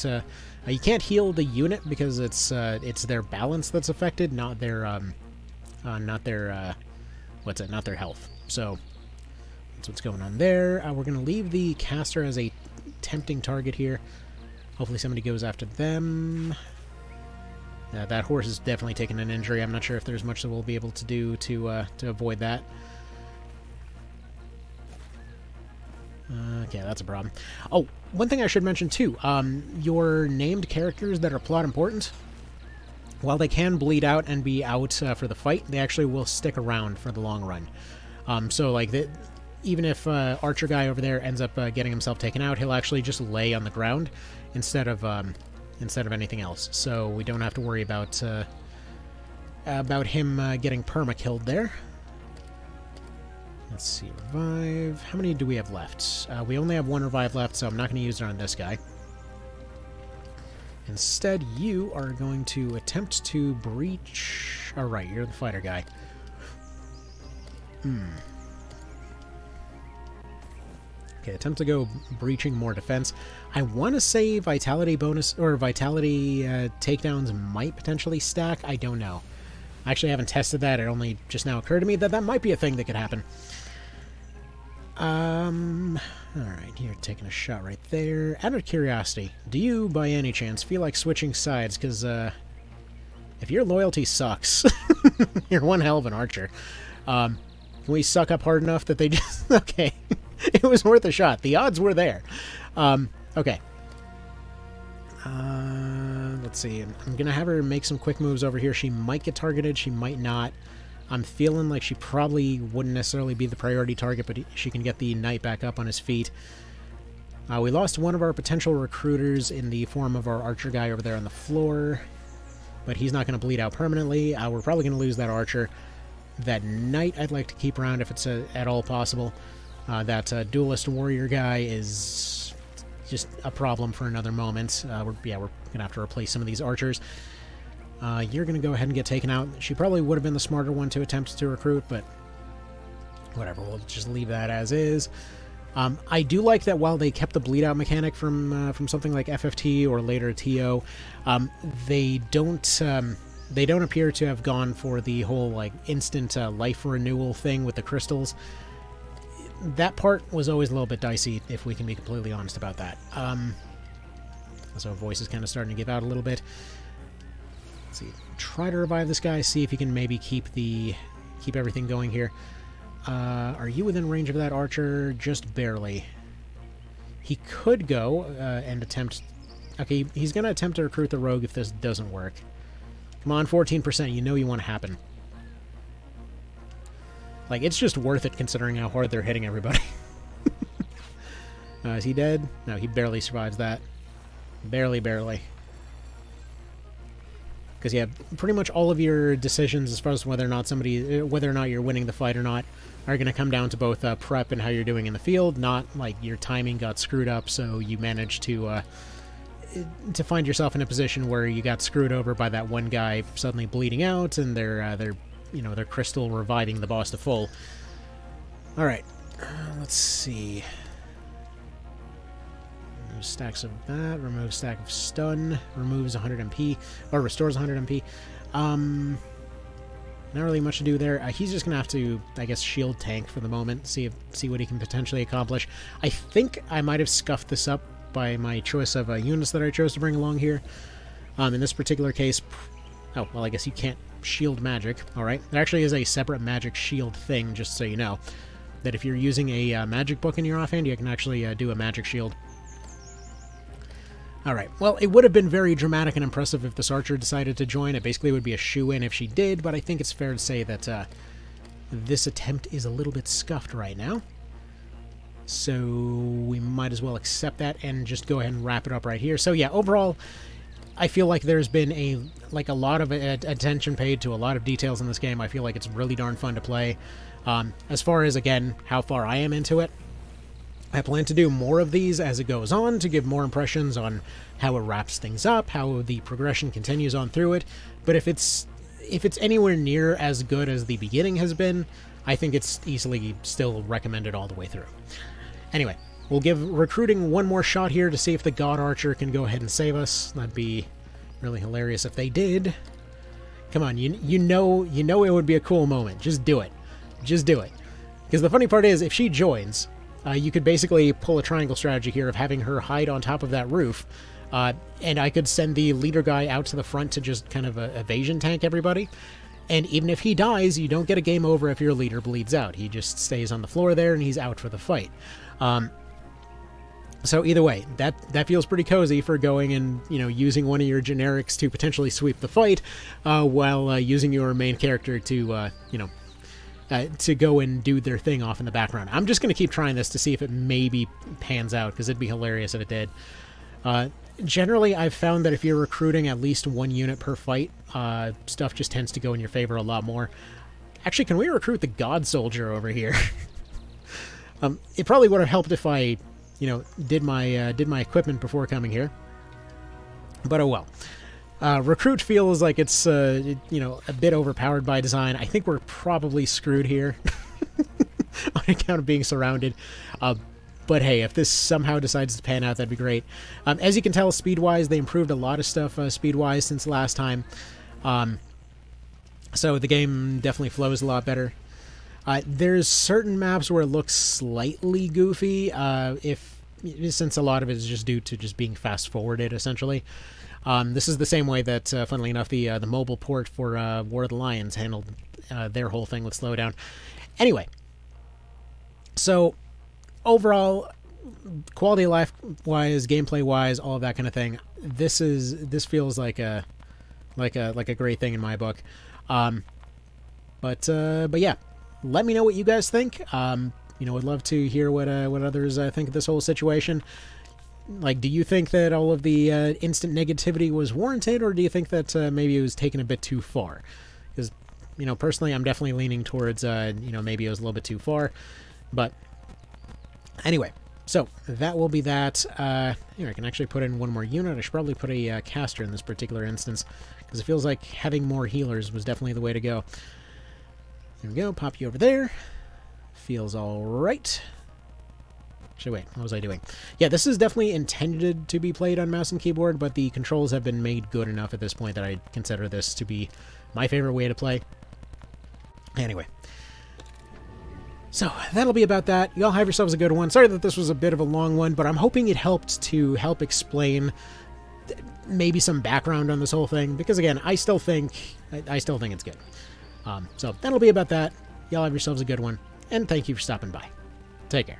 heal the unit because it's their balance that's affected, not their health. So that's what's going on there. We're gonna leave the caster as a tempting target here. Hopefully somebody goes after them. That horse is definitely taking an injury. I'm not sure if there's much that we'll be able to do to avoid that. Okay, that's a problem. Oh, one thing I should mention too. Your named characters that are plot important, while they can bleed out and be out for the fight, they actually will stick around for the long run. So like even if Archer guy over there ends up getting himself taken out, he'll actually just lay on the ground instead of anything else. So we don't have to worry about him getting perma-killed there. Let's see, revive. How many do we have left? We only have one revive left, so I'm not going to use it on this guy. Instead, you are going to attempt to breach... Alright, you're the fighter guy. Okay, attempt to go breaching more defense. I want to say vitality bonus or vitality takedowns might potentially stack. I don't know. I actually haven't tested that. It only just now occurred to me that that might be a thing that could happen. Alright, you're taking a shot right there. Out of curiosity, do you, by any chance, feel like switching sides? Because, if your loyalty sucks, you're one hell of an archer. Can we suck up hard enough that they just... Okay. It was worth a shot. The odds were there. Okay. Let's see. I'm going to have her make some quick moves over here. She might get targeted. She might not. I'm feeling like she probably wouldn't necessarily be the priority target, but she can get the knight back up on his feet. We lost one of our potential recruiters in the form of our archer guy over there on the floor, but he's not going to bleed out permanently. We're probably going to lose that archer. That knight I'd like to keep around if it's at all possible. That duelist warrior guy is just a problem for another moment. We're going to have to replace some of these archers. You're going to go ahead and get taken out. She probably would have been the smarter one to attempt to recruit, but whatever. We'll just leave that as is. I do like that while they kept the bleed out mechanic from something like FFT or later TO, they don't appear to have gone for the whole like instant life renewal thing with the crystals. That part was always a little bit dicey, if we can be completely honest about that. So voice is kind of starting to give out a little bit. Let's see. Try to revive this guy, see if he can maybe keep everything going here. Are you within range of that archer? Just barely. He could go and attempt... Okay, he's going to attempt to recruit the rogue if this doesn't work. Come on, 14%. You know you want to happen. Like, it's just worth it considering how hard they're hitting everybody. Is he dead? No, he barely survives that. Barely. Because, yeah, pretty much all of your decisions as far as whether or not you're winning the fight or not are going to come down to both prep and how you're doing in the field, not like your timing got screwed up, so you managed to to find yourself in a position where you got screwed over by that one guy suddenly bleeding out and their crystal reviving the boss to full. All right, let's see. Remove stacks of that. Remove stack of stun. Removes 100 MP or restores 100 MP. Not really much to do there. He's just gonna have to, I guess, shield tank for the moment. See what he can potentially accomplish. I think I might have scuffed this up by my choice of units that I chose to bring along here. In this particular case, oh well, I guess you can't shield magic. All right, there actually is a separate magic shield thing, just so you know, that if you're using a magic book in your offhand, you can actually do a magic shield. Alright, well, it would have been very dramatic and impressive if this archer decided to join. It basically would be a shoo-in if she did, but I think it's fair to say that this attempt is a little bit scuffed right now. So we might as well accept that and just go ahead and wrap it up right here. So yeah, overall, I feel like there's been a lot of attention paid to a lot of details in this game. I feel like it's really darn fun to play. As far as, again, how far I am into it, I plan to do more of these as it goes on to give more impressions on how it wraps things up, how the progression continues on through it. But if it's anywhere near as good as the beginning has been, I think it's easily still recommended all the way through. Anyway, we'll give recruiting one more shot here to see if the God Archer can go ahead and save us. That'd be really hilarious if they did. Come on, you know it would be a cool moment. Just do it. Just do it. Because the funny part is, if she joins, you could basically pull a triangle strategy here of having her hide on top of that roof, and I could send the leader guy out to the front to just kind of evasion tank everybody. And even if he dies, you don't get a game over if your leader bleeds out. He just stays on the floor there, and he's out for the fight. So either way, that feels pretty cozy for going and, using one of your generics to potentially sweep the fight, while using your main character to, to go and do their thing off in the background. I'm just going to keep trying this to see if it maybe pans out, because it'd be hilarious if it did. Generally, I've found that if you're recruiting at least one unit per fight, stuff just tends to go in your favor a lot more. Actually, can we recruit the God Soldier over here? It probably would have helped if I, did my equipment before coming here. But oh well. Recruit feels like it's, a bit overpowered by design. I think we're probably screwed here on account of being surrounded. But hey, if this somehow decides to pan out, that'd be great. As you can tell, speed-wise, they improved a lot of stuff speed-wise since last time. So the game definitely flows a lot better. There's certain maps where it looks slightly goofy, since a lot of it is just due to just being fast-forwarded, essentially. This is the same way that, funnily enough, the mobile port for War of the Lions handled their whole thing with slowdown. Anyway, so overall, quality of life-wise, gameplay-wise, all of that kind of thing, this feels like a great thing in my book. But yeah, let me know what you guys think. Would love to hear what others think of this whole situation. Like, do you think that all of the instant negativity was warranted, or do you think that maybe it was taken a bit too far? Because, personally, I'm definitely leaning towards, maybe it was a little bit too far. But anyway, so that will be that. Here, I can actually put in one more unit. I should probably put a caster in this particular instance, because it feels like having more healers was definitely the way to go. Here we go. Pop you over there. Feels all right. Actually, wait, what was I doing? Yeah, this is definitely intended to be played on mouse and keyboard, but the controls have been made good enough at this point that I consider this to be my favorite way to play. Anyway. So, that'll be about that. Y'all have yourselves a good one. Sorry that this was a bit of a long one, but I'm hoping it helped to help explain maybe some background on this whole thing, because again, I still think it's good. So, that'll be about that. Y'all have yourselves a good one, and thank you for stopping by. Take care.